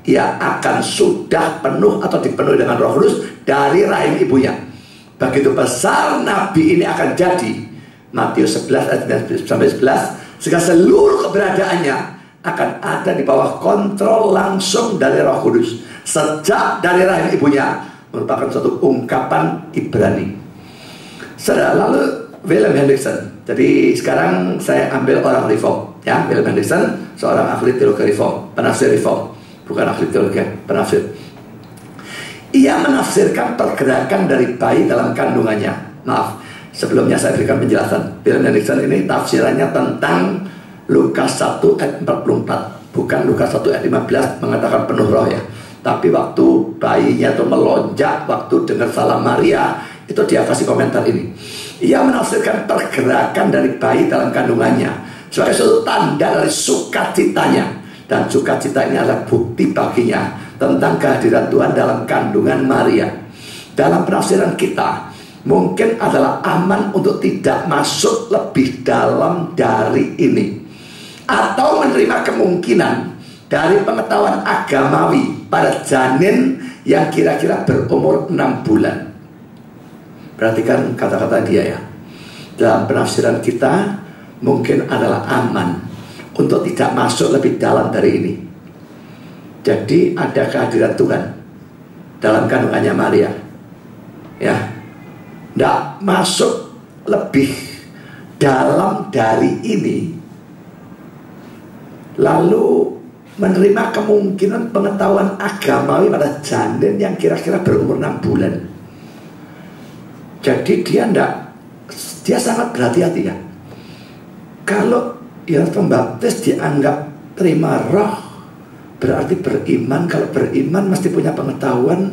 Ia akan sudah penuh atau dipenuhi dengan Roh Kudus dari rahim ibunya. Begitu besar nabi ini akan jadi, Matius 11 ayat 9-11, sehingga seluruh keberadaannya akan ada di bawah kontrol langsung dari Roh Kudus sejak dari rahim ibunya, merupakan suatu ungkapan Ibrani. Saudara, lalu William Hendriksen. Jadi sekarang saya ambil orang Reform, ya. William Hendriksen seorang ahli teologi Reform, penafsir Reform, bukan ahli teologi, penafsir. Ia menafsirkan pergerakan dari bayi dalam kandungannya. Maaf, sebelumnya saya berikan penjelasan. William Hendriksen ini tafsirannya tentang Lukas 1 ayat 44, bukan Lukas 1 ayat 15 mengatakan penuh roh ya. Tapi waktu bayinya itu melonjak, waktu dengar salam Maria, itu dia kasih komentar ini. Ia menafsirkan pergerakan dari bayi dalam kandungannya sebagai suatu tanda dari sukacitanya. Dan sukacita ini adalah bukti baginya tentang kehadiran Tuhan dalam kandungan Maria. Dalam penafsiran kita, mungkin adalah aman untuk tidak masuk lebih dalam dari ini, atau menerima kemungkinan dari pengetahuan agamawi pada janin yang kira-kira berumur 6 bulan. Perhatikan kata-kata dia ya. Dalam penafsiran kita mungkin adalah aman untuk tidak masuk lebih dalam dari ini. Jadi ada kehadiran Tuhan dalam kandungannya Maria, ya. Tidak masuk lebih dalam dari ini, lalu menerima kemungkinan pengetahuan agamawi pada janin yang kira-kira berumur 6 bulan. Jadi dia sangat berhati-hati ya. Kalau Yohanes Pembaptis dianggap terima roh, berarti beriman. Kalau beriman mesti punya pengetahuan.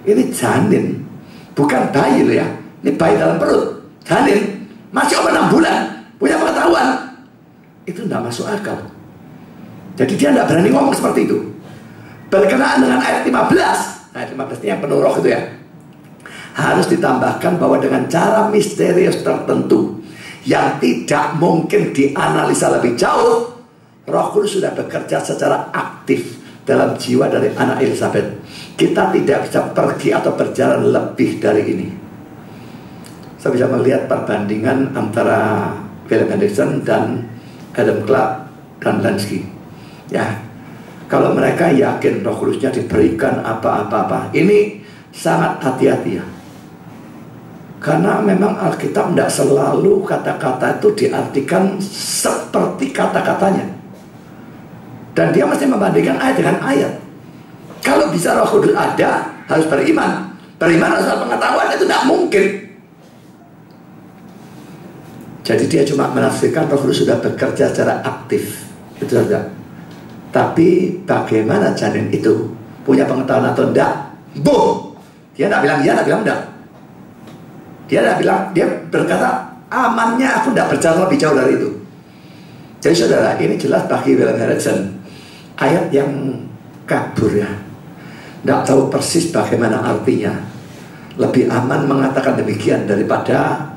Ini janin, bukan bayi loh ya. Ini bayi dalam perut, janin, masih umur 6 bulan, punya pengetahuan. Itu tidak masuk akal. Jadi dia tidak berani ngomong seperti itu. Berkenaan dengan ayat 15, ayat 15 ini yang penuh roh itu ya, harus ditambahkan bahwa dengan cara misterius tertentu yang tidak mungkin dianalisa lebih jauh, Roh Kudus sudah bekerja secara aktif dalam jiwa dari anak Elizabeth. Kita tidak bisa pergi atau berjalan lebih dari ini. Saya bisa melihat perbandingan antara William Hendriksen dan Adam Clarke dan Lenski. Ya, kalau mereka yakin Roh Kudusnya diberikan apa-apa, ini sangat hati-hati ya. Karena memang Alkitab tidak selalu kata-kata itu diartikan seperti kata-katanya. Dan dia mesti membandingkan ayat dengan ayat. Kalau bisa Roh Kudus ada, harus beriman. Beriman asal pengetahuan itu tidak mungkin. Jadi dia cuma menafsirkan Roh Kudus sudah bekerja secara aktif. Itu saja. Tapi bagaimana janin itu? Punya pengetahuan atau tidak? Boom! Dia tidak bilang iya, tidak bilang tidak. Dia tidak bilang, dia berkata amannya aku tidak berjalan lebih jauh dari itu. Jadi saudara, ini jelas bagi William Harrison ayat yang kabur ya. Tidak tahu persis bagaimana artinya. Lebih aman mengatakan demikian daripada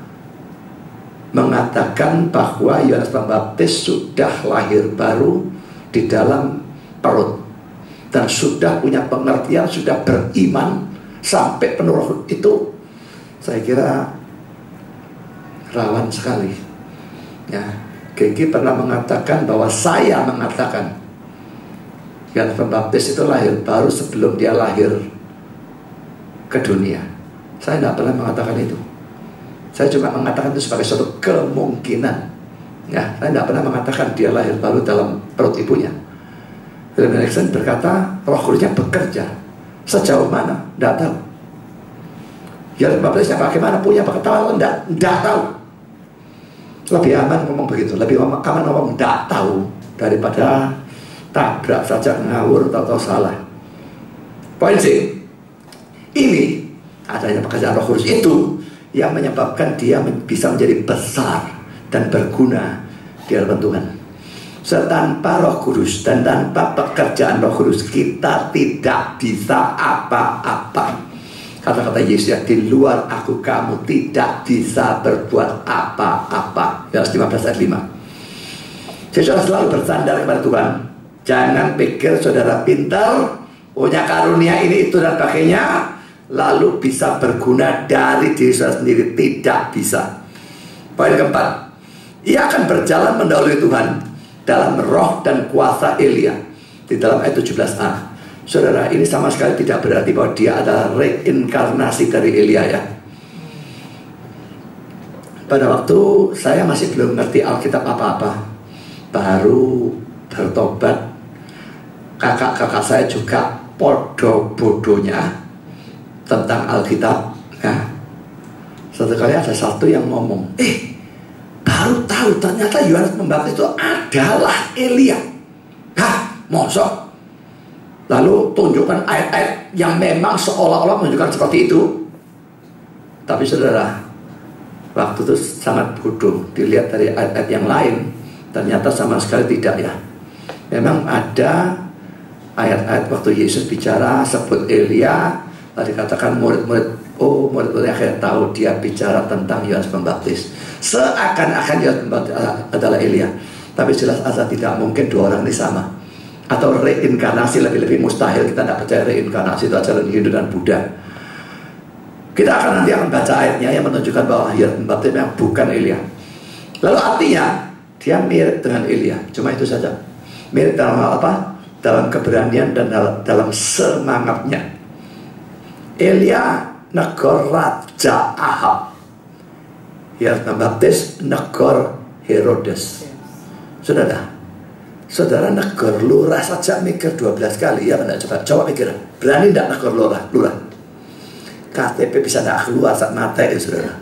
mengatakan bahwa Yohanes Pembaptis sudah lahir baru di dalam perut dan sudah punya pengertian, sudah beriman sampai penuh Roh itu. Saya kira rawan sekali ya. Gigi pernah mengatakan bahwa saya mengatakan Yohanes Pembaptis itu lahir baru sebelum dia lahir ke dunia. Saya tidak pernah mengatakan itu. Saya cuma mengatakan itu sebagai suatu kemungkinan ya. Saya tidak pernah mengatakan dia lahir baru dalam perut ibunya. William Harrison berkata Roh Kudusnya bekerja. Sejauh mana? Tidak tahu. Yohanes Pembaptisnya bagaimana, punya pengetahuan? Tidak tahu. Lebih aman ngomong begitu, lebih aman ngomong tidak tahu daripada tabrak saja ngawur atau salah. Poin C, ini adanya pekerjaan Roh Kudus itu yang menyebabkan dia bisa menjadi besar dan berguna di hadapan Tuhan. Tanpa Roh Kudus dan tanpa pekerjaan Roh Kudus kita tidak bisa apa-apa. Kata-kata Yesus ya, di luar aku kamu tidak bisa berbuat apa-apa. Yohanes 15 ayat 5. Jadi saudara selalu bersandar kepada Tuhan. Jangan pikir saudara pintar, punya karunia ini itu dan sebagainya, lalu bisa berguna dari diri saudara sendiri. Tidak bisa. Poin keempat, ia akan berjalan mendahului Tuhan dalam roh dan kuasa Elia. Di dalam ayat 17a. Saudara, ini sama sekali tidak berarti bahwa dia adalah reinkarnasi dari Elia ya. Pada waktu saya masih belum ngerti Alkitab apa-apa, baru bertobat, kakak-kakak saya juga podo bodohnya tentang Alkitab ya. Satu kali ada satu yang ngomong, baru tahu ternyata Yohanes Pembaptis itu adalah Elia. Hah, mosok? Lalu tunjukkan ayat-ayat yang memang seolah-olah menunjukkan seperti itu. Tapi saudara, waktu itu sangat bodoh. Dilihat dari ayat-ayat yang lain, ternyata sama sekali tidak ya. Memang ada ayat-ayat waktu Yesus bicara sebut Elia, tadi katakan murid-murid, murid-murid akhirnya tahu dia bicara tentang Yohanes Pembaptis. Seakan-akan Yohanes Pembaptis adalah Elia. Tapi jelas asa tidak mungkin dua orang ini sama. Atau reinkarnasi, lebih-lebih mustahil. Kita tidak percaya reinkarnasi, itu ajaran Hindu dan Buddha. Kita nanti akan baca ayatnya yang menunjukkan bahwa Yohanes Pembaptis memang bukan Elia. Lalu artinya dia mirip dengan Elia, cuma itu saja. Mirip dalam hal apa? Dalam keberanian dan dalam semangatnya. Elia negor Raja Ahab, Yohanes Pembaptis negor Herodes. Saudara negor lurah saja mikir 12 kali ya. Coba mikir, berani tidak negor lurah? KTP bisa tidak keluar saat mati ya saudara.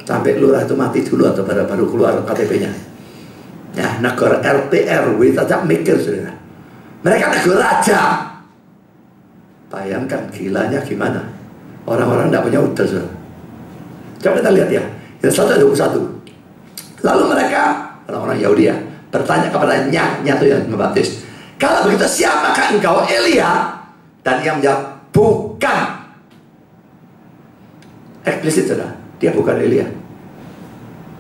Sampai lurah itu mati dulu atau baru keluar KTP-nya. Ya, negor RT RW saja mikir saudara. Mereka negor raja. Bayangkan gilanya gimana. Orang-orang tidak punya udah saudara. Coba kita lihat ya. Yang 121. Lalu mereka orang-orang Yahudi ya bertanya kepada nyatu yang Pembaptis, kalau begitu siapakah engkau? Elia? Dan dia menjawab, bukan. Eksplisit saudara, dia bukan Elia.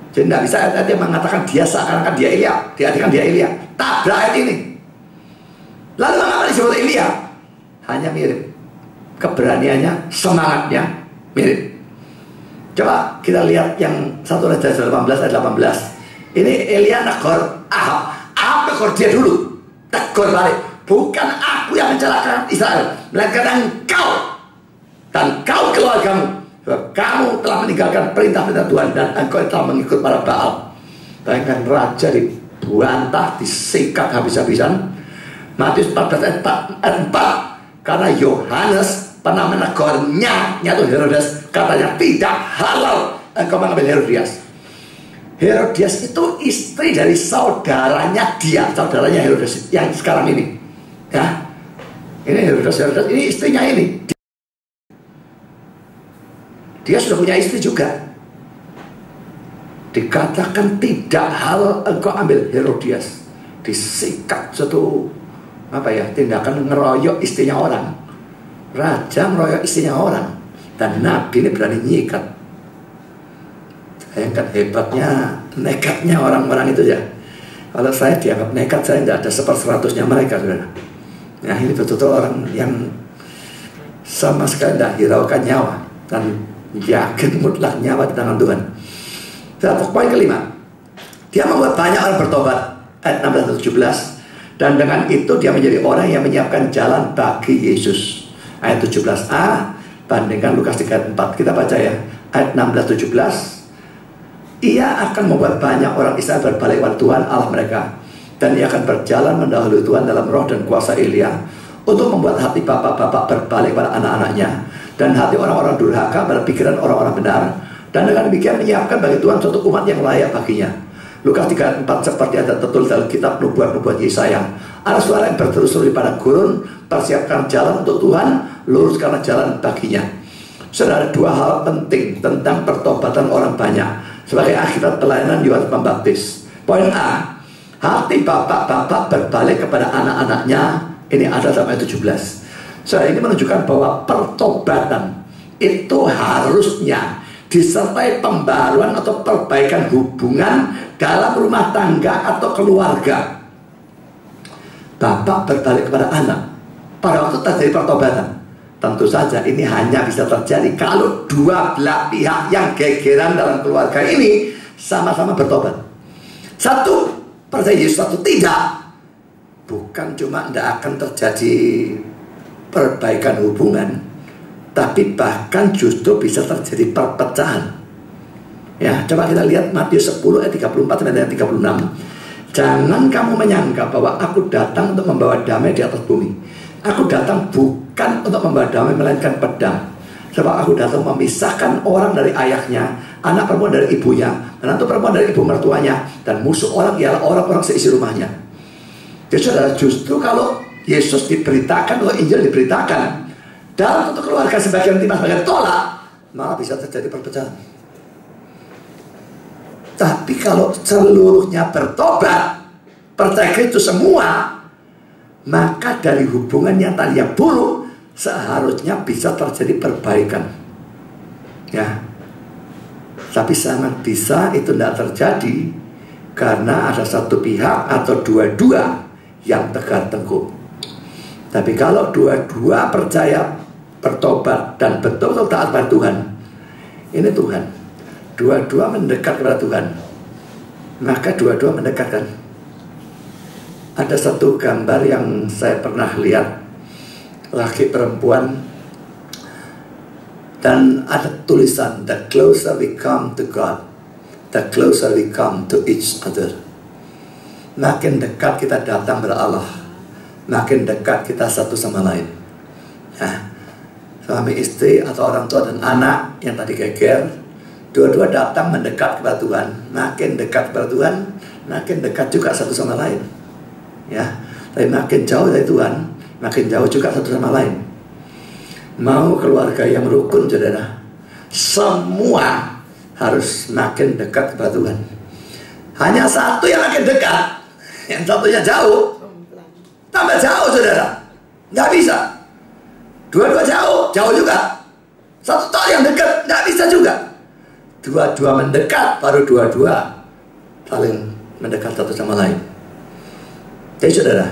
Jadi tidak bisa ayat yang mengatakan dia seakan-akan dia Elia, diartikan dia Elia. Tabrak ayat ini. Lalu mengapa disebut Elia? Hanya mirip. Keberaniannya, semangatnya mirip. Coba kita lihat yang 1 Raja 18 ayat 18. Ini Elia negor Ahab. Ahab negor dia dulu. Negor balik. Bukan aku yang mencelakakan Israel, melainkan engkau dan kau keluargamu Sebab kamu telah meninggalkan perintah-perintah Tuhan dan engkau telah mengikut para Baal. Bayangkan raja dibantah, disikat habis-habisan. Matius 14 ayat 4. Karena Yohanes pernah menegurnya, nyatu Herodes, katanya tidak halal engkau mengambil Herodias. Herodias itu istri dari saudaranya dia, saudaranya Herodes yang sekarang ini. Ya, ini Herodes, ini istrinya ini. Dia sudah punya istri juga. Dikatakan tidak halal engkau ambil Herodias. Disikat suatu tindakan ngeroyok istrinya orang. Raja ngeroyok istrinya orang, dan Nabi ini berani nyikat. Bayangkan hebatnya, nekatnya orang-orang itu ya. Kalau saya dianggap nekat, saya tidak ada 1/100-nya mereka, saudara. Nah, ini betul-betul orang yang sama sekali tidak hiraukan nyawa dan yakin mutlak nyawa di tangan Tuhan. Poin kelima, dia membuat banyak orang bertobat, ayat 16-17. Dan dengan itu dia menjadi orang yang menyiapkan jalan bagi Yesus, ayat 17a. Bandingkan Lukas 3:4. Kita baca ya, ayat 16-17. Ia akan membuat banyak orang Israel berbalik kepada Tuhan Allah mereka, dan ia akan berjalan mendahului Tuhan dalam roh dan kuasa Elia, untuk membuat hati bapak-bapak berbalik pada anak-anaknya, dan hati orang-orang durhaka pada pikiran orang-orang benar, dan dengan demikian menyiapkan bagi Tuhan suatu umat yang layak baginya. Lukas 3:4 seperti ada tertulis dalam kitab nubuat-nubuat Yesaya. Ada suara yang berterus-terus di padang gurun, persiapkan jalan untuk Tuhan, luruskanlah jalan baginya. Saudara, dua hal penting tentang pertobatan orang banyak sebagai akibat pelayanan Yohanes Pembaptis. Poin A, hati bapak-bapak berbalik kepada anak-anaknya. Ini ada sampai 17. Saudara, ini menunjukkan bahwa pertobatan itu harusnya disertai pembaruan atau perbaikan hubungan dalam rumah tangga atau keluarga. Bapak berbalik kepada anak pada waktu terjadi pertobatan. Tentu saja ini hanya bisa terjadi kalau dua belah pihak yang gegeran dalam keluarga ini sama-sama bertobat. Satu percaya Yesus, satu tidak. Bukan cuma tidak akan terjadi perbaikan hubungan, tapi bahkan justru bisa terjadi perpecahan. Ya, coba kita lihat Matius 10 ayat 34 dan 36. Jangan kamu menyangka bahwa aku datang untuk membawa damai di atas bumi. Aku datang bukan untuk membawa damai, melainkan pedang. Sebab aku datang memisahkan orang dari ayahnya, anak perempuan dari ibunya, menantu perempuan dari ibu mertuanya, dan musuh orang ialah orang-orang seisi rumahnya. Jadi saudara, justru kalau Yesus diberitakan, kalau Injil diberitakan dalam satu keluarga, sebagian terima, sebagian tolak, malah bisa terjadi perpecahan. Tapi kalau seluruhnya bertobat, percaya Kristus semua, maka dari hubungan yang tadinya buruk seharusnya bisa terjadi perbaikan. Ya, tapi sangat bisa itu tidak terjadi karena ada satu pihak atau dua-dua yang tegar tengkuk. Tapi kalau dua-dua percaya, bertobat, dan betul-betul taat pada Tuhan, ini Tuhan, dua-dua mendekat kepada Tuhan, maka dua-dua mendekatkan. Ada satu gambar yang saya pernah lihat, laki perempuan, dan ada tulisan, the closer we come to God, the closer we come to each other. Makin dekat kita datang kepada Allah, makin dekat kita satu sama lain. Nah, suami istri atau orang tua dan anak yang tadi geger, dua-dua datang mendekat kepada Tuhan. Makin dekat kepada Tuhan, makin dekat juga satu sama lain. Ya, tapi makin jauh dari Tuhan, makin jauh juga satu sama lain. Mau keluarga yang rukun, saudara, semua harus makin dekat kepada Tuhan. Hanya satu yang makin dekat, yang satunya jauh, tambah jauh, saudara. Nggak bisa. Dua-dua jauh, jauh juga. Satu tol yang dekat, nggak bisa juga. Dua-dua mendekat, baru dua-dua saling mendekat satu sama lain. Jadi saudara,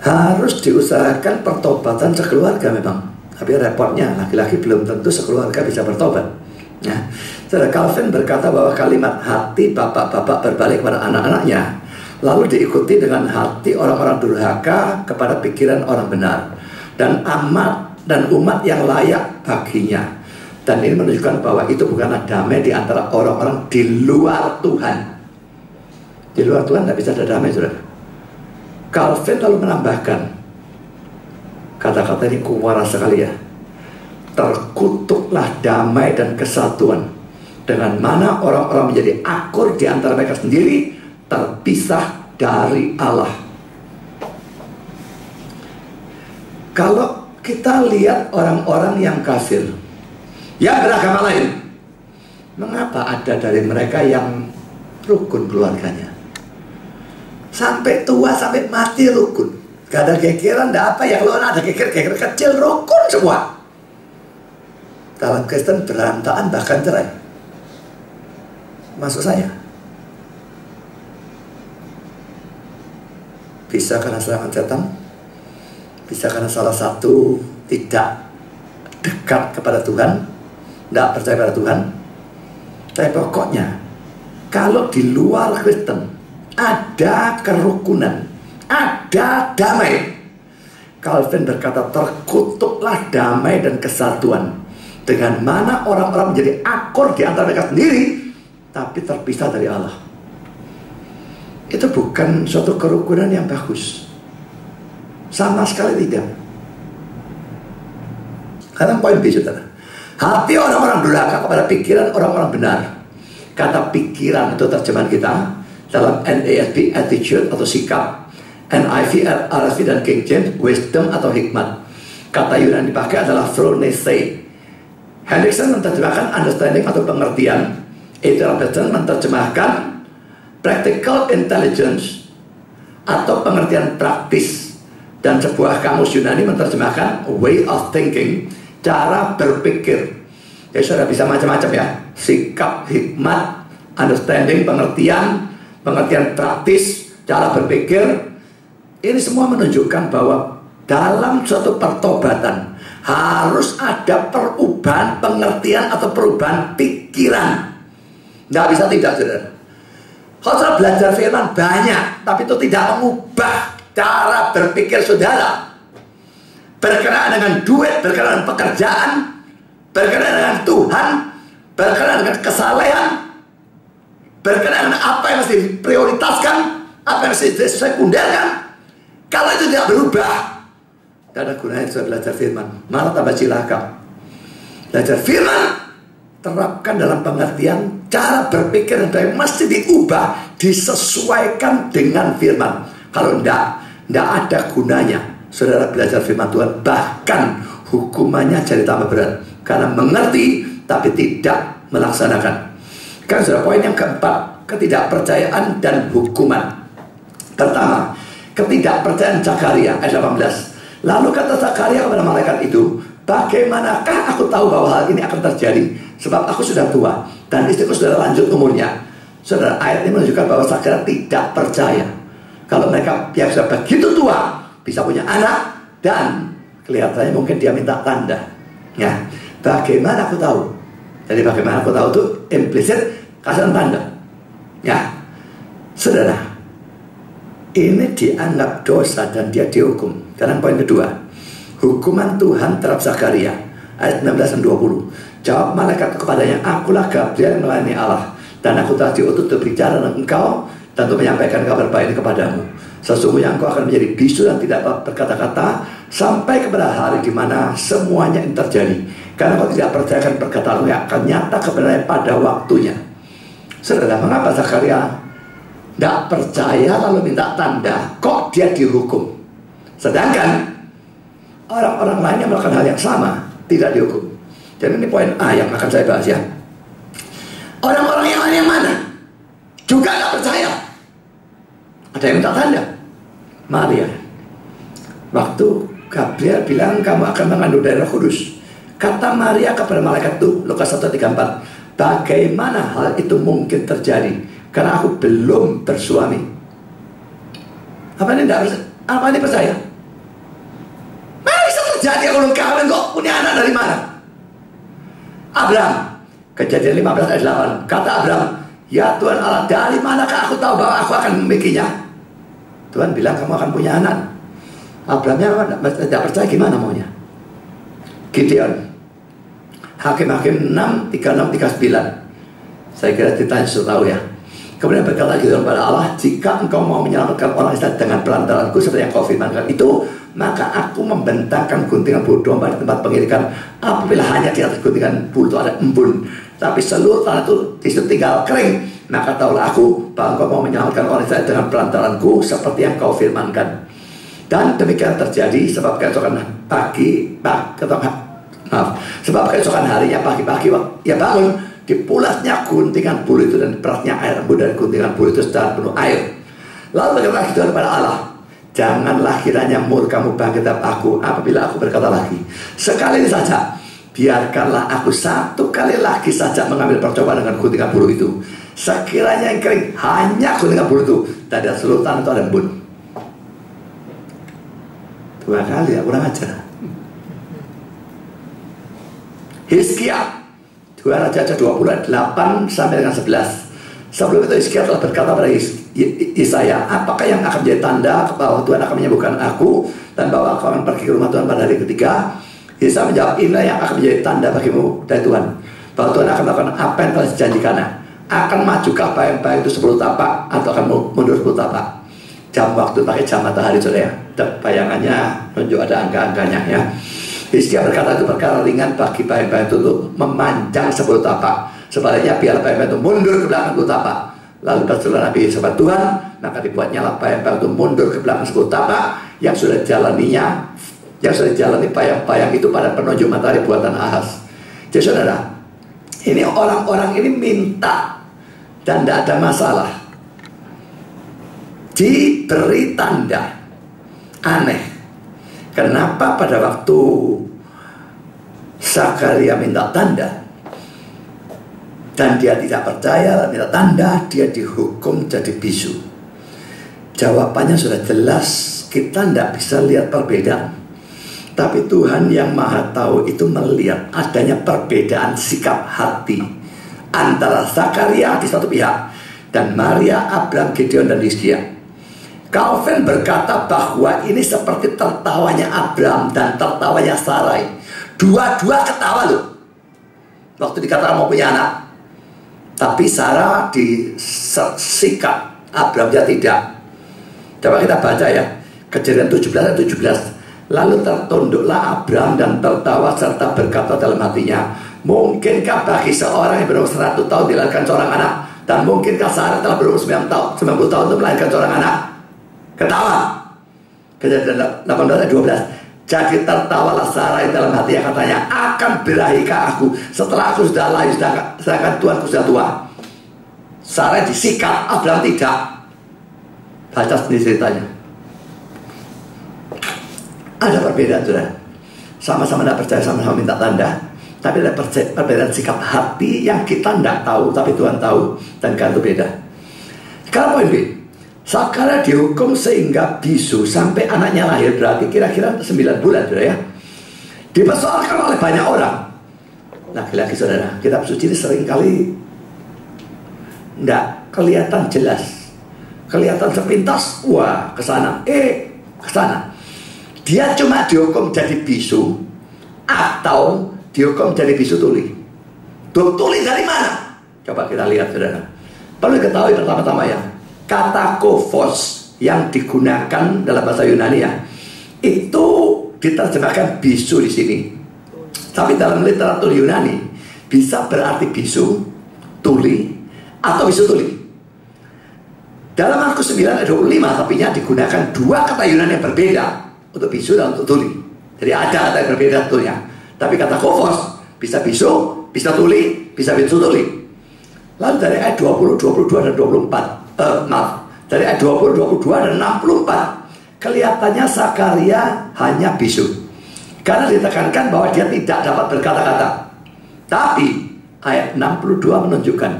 harus diusahakan pertobatan sekeluarga memang. Tapi repotnya, laki-laki belum tentu sekeluarga bisa bertobat. Nah, saudara, Calvin berkata bahwa kalimat hati bapak-bapak berbalik kepada anak-anaknya lalu diikuti dengan hati orang-orang durhaka kepada pikiran orang benar, dan amat dan umat yang layak baginya. Dan ini menunjukkan bahwa itu bukanlah damai di antara orang-orang di luar Tuhan. Di luar Tuhan tidak bisa ada damai, saudara. Calvin lalu menambahkan, kata-kata ini kuwaras sekali ya. Terkutuklah damai dan kesatuan, dengan mana orang-orang menjadi akur di antara mereka sendiri, terpisah dari Allah. Kalau kita lihat orang-orang yang kafir, yang beragama lain, mengapa ada dari mereka yang rukun keluarganya? Sampai tua, sampai mati rukun. Gak ada gegeran, gak apa ya. Kalau ada geger kecil, rukun semua. Dalam Kristen berantakan, bahkan cerai. Maksud saya, bisa karena serangan setan, bisa karena salah satu tidak dekat kepada Tuhan, tidak percaya pada Tuhan. Tapi pokoknya, kalau di luar Kristen ada kerukunan, ada damai. Calvin berkata, terkutuklah damai dan kesatuan, dengan mana orang-orang menjadi akur di antara mereka sendiri, tapi terpisah dari Allah. Itu bukan suatu kerukunan yang bagus, sama sekali tidak. Karena poin B, saudara, hati orang-orang durhaka kepada pikiran orang-orang benar. Kata pikiran itu terjemahan kita dalam NASB attitude atau sikap, NIV, RSV dan King James wisdom atau hikmat. Kata Yunani dipakai adalah phronesis. Hendrickson menerjemahkan understanding atau pengertian. Itu Robertson menerjemahkan practical intelligence atau pengertian praktis. Dan sebuah kamus Yunani menerjemahkan way of thinking, cara berpikir. Jadi sudah bisa macam-macam ya, sikap, hikmat, understanding, pengertian praktis, cara berpikir. Ini semua menunjukkan bahwa dalam suatu pertobatan harus ada perubahan pengertian atau perubahan pikiran. Nggak bisa tidak, saudara. Kalau saudara belajar firman banyak, tapi itu tidak mengubah cara berpikir saudara. Berkenaan dengan duit, berkenaan dengan pekerjaan, berkenaan dengan Tuhan, berkenaan dengan kesalehan, berkenaan dengan apa yang mesti diprioritaskan, apa yang mesti disekunderkan. Kalau itu tidak berubah, tidak ada gunanya sudah belajar firman, malah tambah cilaka. Belajar firman, terapkan dalam pengertian cara berpikir yang mesti diubah, disesuaikan dengan firman. Kalau tidak ada gunanya saudara belajar firman Tuhan. Bahkan hukumannya jadi tambah berat, karena mengerti tapi tidak melaksanakan. Kan saudara, poin yang keempat, ketidakpercayaan dan hukuman. Pertama, ketidakpercayaan Zakaria ayat 18. Lalu kata Zakaria kepada malaikat itu, bagaimanakah aku tahu bahwa hal ini akan terjadi? Sebab aku sudah tua dan istriku sudah lanjut umurnya. Saudara, ayat ini menunjukkan bahwa Zakaria tidak percaya kalau mereka yang sudah begitu tua bisa punya anak, dan kelihatannya mungkin dia minta tanda. Ya, bagaimana aku tahu? Jadi bagaimana aku tahu itu implisit kasih tanda. Ya, saudara, ini dianggap dosa dan dia dihukum. Karena poin kedua, hukuman Tuhan terhadap Zakaria ayat 19 dan 20. Jawab malaikat kepadanya, akulah Gabriel yang melayani Allah, dan aku telah diutus untuk berbicara dengan engkau dan untuk menyampaikan kabar baik ini kepadamu. Sesungguhnya engkau akan menjadi bisu dan tidak berkata-kata sampai kepada hari di mana semuanya ini terjadi. Karena kau tidak percayakan perkataanmu yang akan nyata kebenarannya pada waktunya. Saudara, mengapa Zakaria tidak percaya lalu minta tanda? Kok dia dihukum? Sedangkan orang-orang lain yang melakukan hal yang sama tidak dihukum. Jadi ini poin A yang akan saya bahas ya. Orang-orang yang lain yang mana? Juga tidak percaya. Ada yang minta tanda. Maria, waktu Gabriel bilang kamu akan mengandung dari Roh Kudus, kata Maria kepada malaikat itu, Lukas 1:34, bagaimana hal itu mungkin terjadi? Karena aku belum bersuami. Apa ini tidak percaya? Apa ini percaya? Mana bisa terjadi aku belum kawin kok? Punya anak dari mana? Abraham, Kejadian 15 ayat 8, kata Abraham, ya Tuhan Allah, dari manakah aku tahu bahwa aku akan memilikinya? Tuhan bilang kamu akan punya anak. Abrahamnya tidak percaya, gimana maunya? Gideon, Hakim-Hakim 6, 36, 39. Saya kira ditanya sudah tahu ya. Kemudian berkata gitu kepada Allah, jika engkau mau menyelamatkan orang Israel dengan perantaranku seperti yang kau firmankan itu, maka aku membentangkan guntingan bulu domba di tempat pengirikan. Apabila hanya di atas guntingan bulu itu ada embun, tapi seluruh tanah itu disitu tinggal kering, maka tahulah aku bahwa engkau mau menyelamatkan orang Israel dengan perantaranku seperti yang kau firmankan. Dan demikian terjadi sebab keesokan harinya pagi-pagi ia bangun, dipulasnya guntingan bulu itu dan beratnya air embun dari guntingan bulu itu sedang penuh air. Lalu berkata Gideon kepada Allah, janganlah kiranya murkamu bangkit atas aku apabila aku berkata lagi, sekali ini saja, biarkanlah aku satu kali lagi saja mengambil percobaan dengan guntingan bulu itu. Sekiranya yang kering hanya guntingan bulu itu, dan di seluruh tanah itu ada embun. 2 kali ya, kurang ajar. Hizkia 2 Raja 28 sampai dengan 11. Sebelum itu Hizkia telah berkata pada Yesaya, apakah yang akan menjadi tanda bahwa Tuhan akan menyembuhkan aku dan bahwa aku akan pergi ke rumah Tuhan pada hari ketiga? Yesaya menjawab, inilah yang akan menjadi tanda bagimu dari Tuhan, bahwa Tuhan akan melakukan apa yang telah dijanjikannya. Akan majukah bayang-bayang itu 10 tapak atau akan mundur 10 tapak? Jam waktu pakai jam matahari saudara ya. Bayangannya menunjuk ada angka-angkanya ya. Hizkia berkata itu perkara ringan bagi bayang-bayang itu untuk memanjang 10 tapak. Sebaliknya biar bayang-bayang itu mundur ke belakang 10 tapak. Lalu berseru Nabi sahabat Tuhan, maka dibuatnya lah bayang-bayang itu mundur ke belakang 10 tapak yang sudah jalani bayang-bayang itu pada penunjuk matahari buatan Ahaz. Jadi saudara, ini orang-orang ini minta dan tidak ada masalah, diberi tanda. Aneh, kenapa pada waktu Zakaria minta tanda dan dia tidak percaya minta tanda, dia dihukum jadi bisu? Jawabannya sudah jelas, kita tidak bisa lihat perbedaan. Tapi Tuhan yang Maha Tahu itu melihat adanya perbedaan sikap hati antara Zakaria di satu pihak dan Maria, Abraham, Gideon, dan Hizkia. Calvin berkata bahwa ini seperti tertawanya Abraham dan tertawanya Sarai. Dua-dua ketawa loh waktu dikatakan mau punya anak. Tapi Sarah disikat, Abraham ya tidak. Coba kita baca ya, Kejadian 17:17. Lalu tertunduklah Abraham dan tertawa serta berkata dalam hatinya, mungkinkah bagi seorang yang berumur 100 tahun dilahirkan seorang anak? Dan mungkinkah Sarah telah berumur 90 tahun untuk melahirkan seorang anak? Ketawa. Kejadian 18:12. Jadi tertawalah Sarai dalam hatinya, katanya, akan berahikah aku setelah aku sudah layu sedangkan Tuanku sudah tua? Sarai disikat, Abraham tidak. Baca sendiri ceritanya. Ada perbedaan saudara. Sama-sama tidak percaya, sama-sama minta tanda, tapi ada perbedaan sikap hati yang kita tidak tahu, tapi Tuhan tahu, dan kan itu beda. Sekarang poin B, Zakaria dihukum sehingga bisu sampai anaknya lahir, berarti kira-kira 9 bulan saudara ya. Dipersoalkan oleh banyak orang. Lagi-lagi saudara, kitab suci ini seringkali tidak kelihatan jelas, kelihatan sepintas, wah kesana, kesana. Dia cuma dihukum jadi bisu atau dihukum jadi bisu tuli. Tuli dari mana? Coba kita lihat saudara. Perlu diketahui pertama-tama ya, kata kofos yang digunakan dalam bahasa Yunani ya, itu diterjemahkan bisu di sini. Tapi dalam literatur Yunani bisa berarti bisu, tuli, atau bisu tuli. Dalam Markus 9:25 tapinya digunakan 2 kata Yunani yang berbeda untuk bisu dan untuk tuli. Jadi ada kata yang berbeda tentunya. Tapi kata kofos bisa bisu, bisa tuli, bisa bisu tuli. Lalu dari ayat 20, 22 dan 24, dari ayat 20, 22 dan 64, kelihatannya Zakaria hanya bisu karena ditekankan bahwa dia tidak dapat berkata-kata. Tapi ayat 62 menunjukkan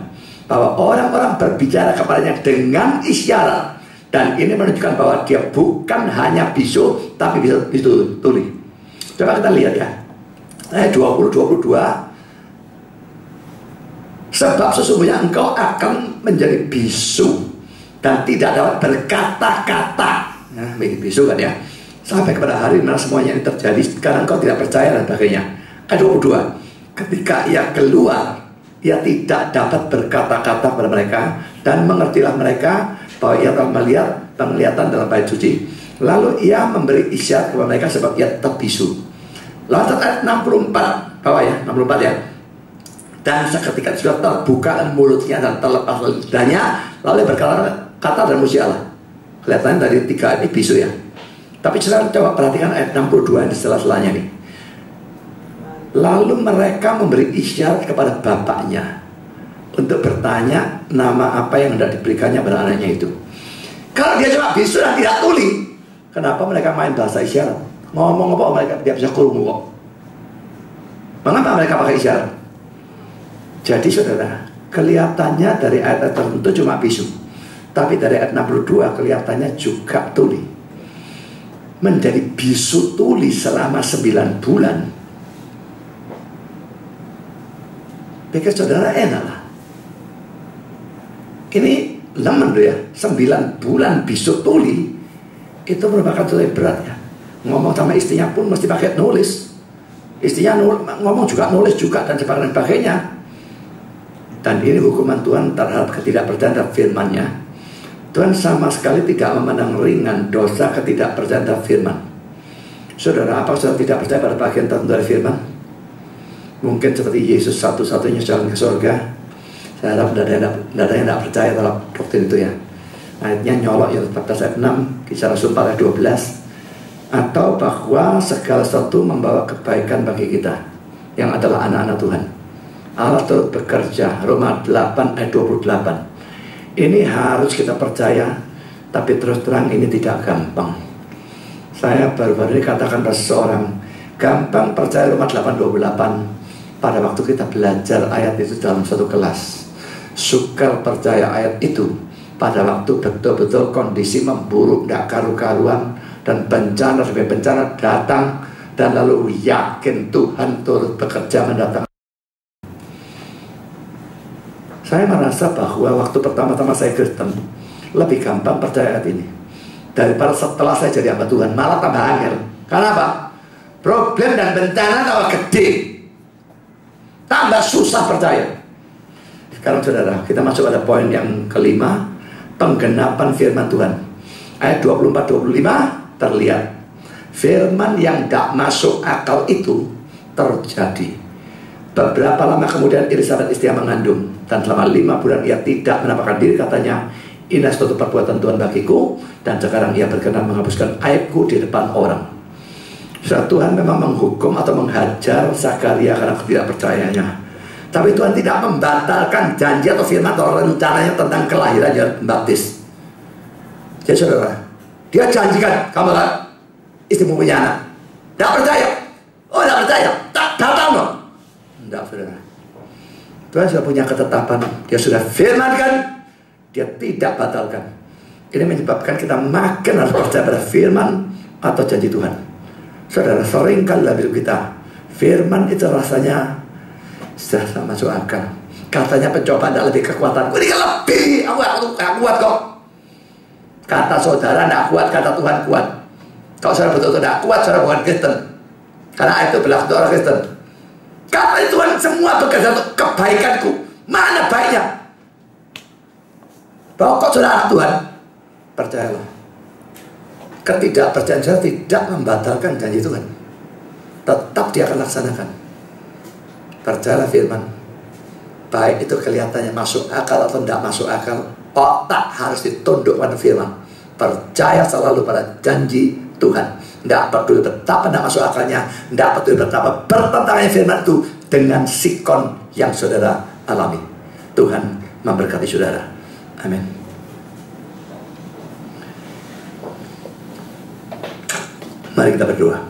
bahwa orang-orang berbicara kepadanya dengan isyarat, dan ini menunjukkan bahwa dia bukan hanya bisu tapi bisa bisu tuli. Coba kita lihat ya, ayat 20, 22. Sebab sesungguhnya engkau akan menjadi bisu dan tidak dapat berkata-kata. Nah, bisu kan ya. Sampai kepada hari mana semuanya ini terjadi karena engkau tidak percaya dan sebagainya. Ayat 22. ketika ia keluar, ia tidak dapat berkata-kata kepada mereka, dan mengertilah mereka bahwa ia telah melihat penglihatan dalam bait suci. Lalu ia memberi isyarat kepada mereka sebab ia terbisu. Lalu ayat 64 bawah ya, 64 ya. Dan seketika sudah terbuka mulutnya dan terlepas lidahnya, lalu berkata dan muji Allah. Kelihatannya dari 3 ini bisu ya. Tapi coba perhatikan ayat 62 di setelah-setelahnya nih. Lalu mereka memberi isyarat kepada bapaknya untuk bertanya nama apa yang hendak diberikannya pada anaknya itu. Kalau dia cuma bisu dan tidak tuli, kenapa mereka main bahasa isyarat? Ngomong apa mereka tidak bisa kurung kok. Mengapa mereka pakai isyarat? Jadi saudara, kelihatannya dari ayat tertentu cuma bisu, tapi dari ayat 62 kelihatannya juga tuli. Menjadi bisu tuli selama 9 bulan. Pikir saudara enak lah. Ini lemen tuh ya, 9 bulan bisu tuli. Itu merupakan sesuatu yang berat ya. Ngomong sama istrinya pun mesti pakai nulis. Istrinya ngomong juga nulis juga dan sebagainya. Dan ini hukuman Tuhan terhadap ketidakpercayaan terhadap firman-Nya. Tuhan sama sekali tidak memandang ringan dosa ketidakpercayaan terhadap firman. Saudara, apa saudara tidak percaya pada bagian tertentu dari firman? Mungkin seperti Yesus satu-satunya jalan ke surga. Saya harap tidak ada yang tidak percaya terhadap doktrin itu ya. Ayatnya nyolok yang 14 ayat 6, Kisah Rasul 4 ayat 12. Atau bahwa segala sesuatu membawa kebaikan bagi kita yang adalah anak-anak Tuhan. Allah turut bekerja, Roma 8 ayat 28. Ini harus kita percaya, tapi terus terang ini tidak gampang. Saya baru-baru ini katakan pada seseorang, gampang percaya Roma 8:28 pada waktu kita belajar ayat itu dalam satu kelas. Sukar percaya ayat itu pada waktu betul-betul kondisi memburuk, tidak karu-karuan, dan bencana demi bencana datang, dan lalu yakin Tuhan turut bekerja mendatangkan. Saya merasa bahwa waktu pertama-tama saya Kristen lebih gampang percaya ayat ini daripada setelah saya jadi hamba Tuhan, malah tambah angel. Karena apa? Problem dan bencana tambah gede, tambah susah percaya. Sekarang saudara, kita masuk pada poin yang kelima, penggenapan firman Tuhan. Ayat 24-25 terlihat firman yang tidak masuk akal itu terjadi. Beberapa lama kemudian Elisabet istrinya mengandung, dan selama 5 bulan ia tidak menampakkan diri. Katanya, ini suatu perbuatan Tuhan bagiku, dan sekarang ia berkenan menghapuskan aibku di depan orang. Saat Tuhan memang menghukum atau menghajar Zakaria karena ketidakpercayaannya, tapi Tuhan tidak membatalkan janji atau firman atau rencananya tentang kelahiran Yohanes Pembaptis. Jadi saudara, dia janjikan, kamu kan istrimu punya anak. Tidak percaya? Oh, tidak percaya? Tak batal dong. Tidak, saudara. Tuhan sudah punya ketetapan. Dia sudah firmankan, dia tidak batalkan. Ini menyebabkan kita makin harus percaya pada firman atau janji Tuhan. Saudara, seringkali dalam hidup kita firman itu rasanya sudah tak masuk akal. Katanya pencobaan tidak lebih kekuatan. Ini kan lebih, aku kuat kok. Kata saudara tidak kuat, kata Tuhan kuat. Kalau saudara betul-betul tidak kuat, saudara bukan Kristen. Karena itu berlaku untuk orang Kristen. Kata Tuhan semua bekerja untuk kebaikanku. Mana baiknya? Pokok saudara anak Tuhan, percayalah. Ketidakpercayaan saudara tidak membatalkan janji Tuhan. Tetap dia akan laksanakan. Percayalah firman. Baik itu kelihatannya masuk akal atau tidak masuk akal, otak harus ditunduk pada firman. Percaya selalu pada janji Tuhan. Tidak peduli betapa tidak masuk akalnya, tidak peduli betapa bertentangannya firman itu dengan sikon yang saudara alami. Tuhan memberkati saudara. Amin. Mari kita berdoa.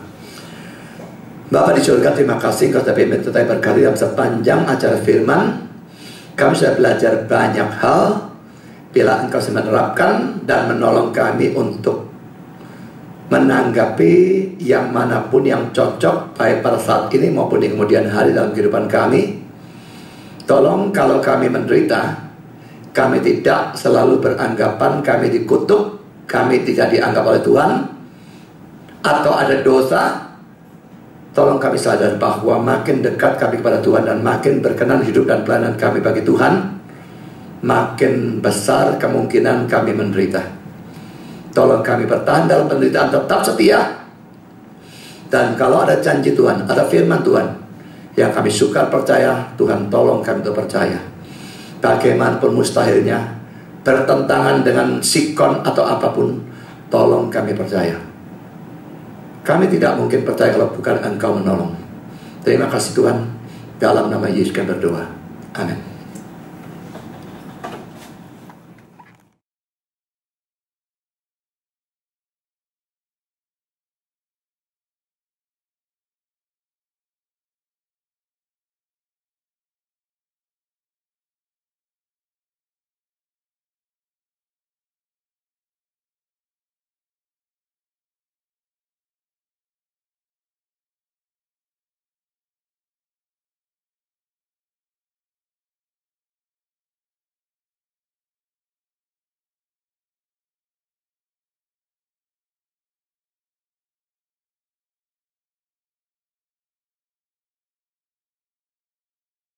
Bapa di surga, terima kasih Engkau sudah pimpin kita berkali dalam sepanjang acara firman. Kami sudah belajar banyak hal. Bila Engkau sudah menerapkan dan menolong kami untuk menanggapi yang manapun yang cocok, baik pada saat ini maupun di kemudian hari dalam kehidupan kami. Tolong kalau kami menderita, kami tidak selalu beranggapan kami dikutuk, kami tidak dianggap oleh Tuhan, atau ada dosa. Tolong kami sadar bahwa makin dekat kami kepada Tuhan dan makin berkenan hidup dan pelayanan kami bagi Tuhan, makin besar kemungkinan kami menderita. Tolong kami bertahan dalam penderitaan, tetap setia. Dan kalau ada janji Tuhan, ada firman Tuhan yang kami suka percaya, Tuhan tolong kami untuk percaya. Bagaimanapun mustahilnya, bertentangan dengan sikon atau apapun, tolong kami percaya. Kami tidak mungkin percaya kalau bukan Engkau menolong. Terima kasih Tuhan. Dalam nama Yesus kami berdoa. Amin.